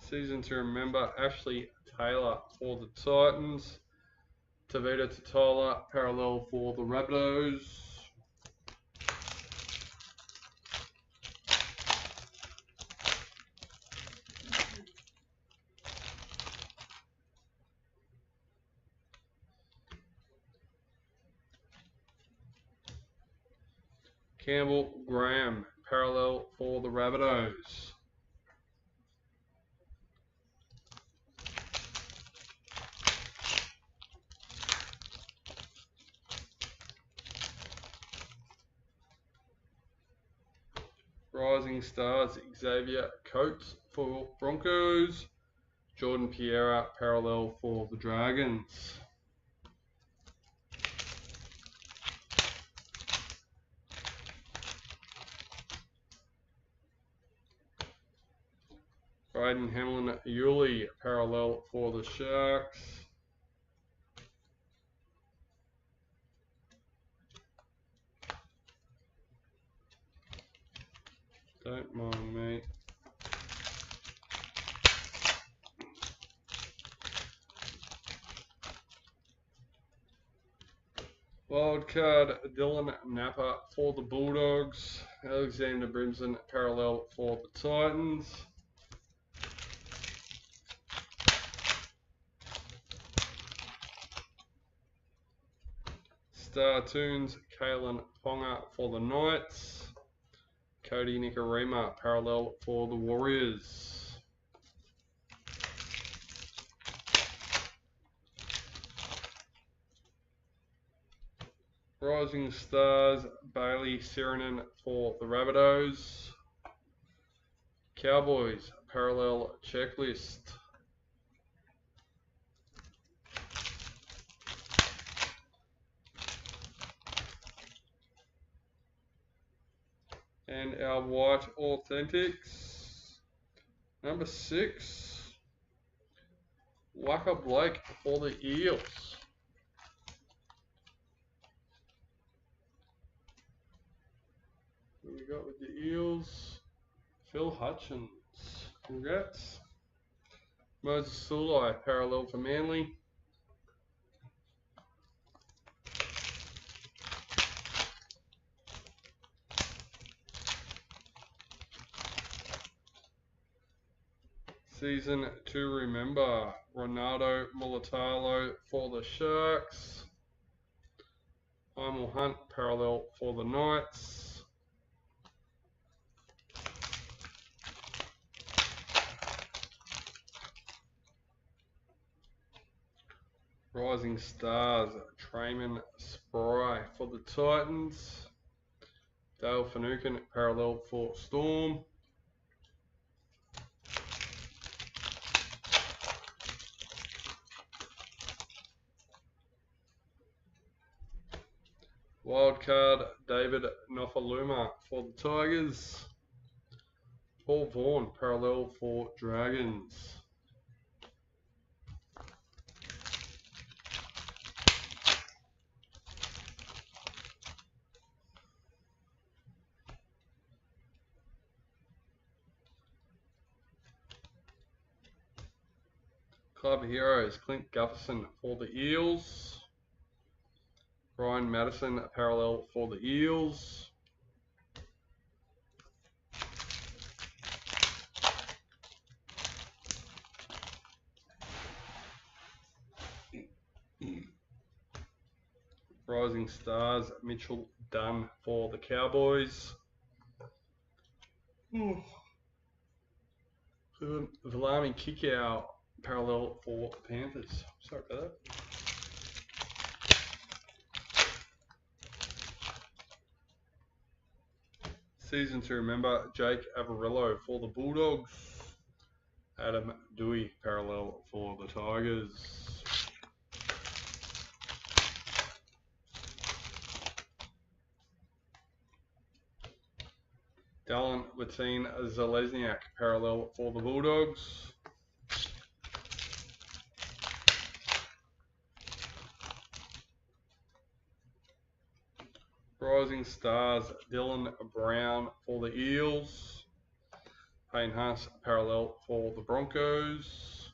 Season to remember, Ashley Taylor for the Titans. Tavita Totola parallel for the Rabbitohs. Campbell Graham, parallel for the Rabbitohs. Rising Stars, Xavier Coates for Broncos. Jordan Piera, parallel for the Dragons. Braden Hamlin Yuli, parallel for the Sharks. Don't mind me. Wildcard Dylan Napa for the Bulldogs. Alexander Brimson, parallel for the Titans. Star Tunes, Kalen Ponga for the Knights. Cody Nikarima, parallel for the Warriors. Rising Stars, Bailey Sirenen for the Rabbitohs. Cowboys, parallel checklist. And our white authentics, number 6, Waka Blake for the Eels. Who we got with the Eels? Phil Hutchins. Congrats. Moses Sulai, parallel for Manly. Season to remember, Ronaldo Mulatalo for the Sharks. Imel Hunt, parallel for the Knights. Rising Stars, Trayman Spry for the Titans. Dale Finucane, parallel for Storm. Wildcard, David Nofaluma for the Tigers. Paul Vaughan, parallel for Dragons. Club Heroes, Clint Gutherson for the Eels. Ryan Madison, parallel for the Eels. Rising Stars, Mitchell Dunn for the Cowboys. Valami Kickout, parallel for the Panthers. Sorry about that. Season to remember, Jake Averillo for the Bulldogs. Adam Dewey, parallel for the Tigers. Dallin Latin Zalesniak, parallel for the Bulldogs. Rising Stars, Dylan Brown for the Eels. Payne Haas, parallel for the Broncos.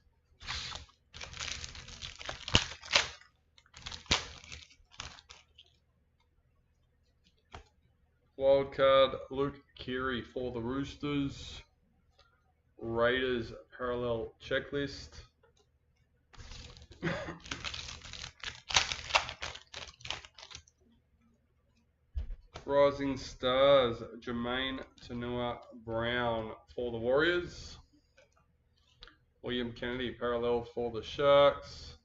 Wildcard, Luke Keary for the Roosters. Raiders, parallel checklist. Rising Stars, Jermaine Tanua Brown for the Warriors. William Kennedy, parallel for the Sharks.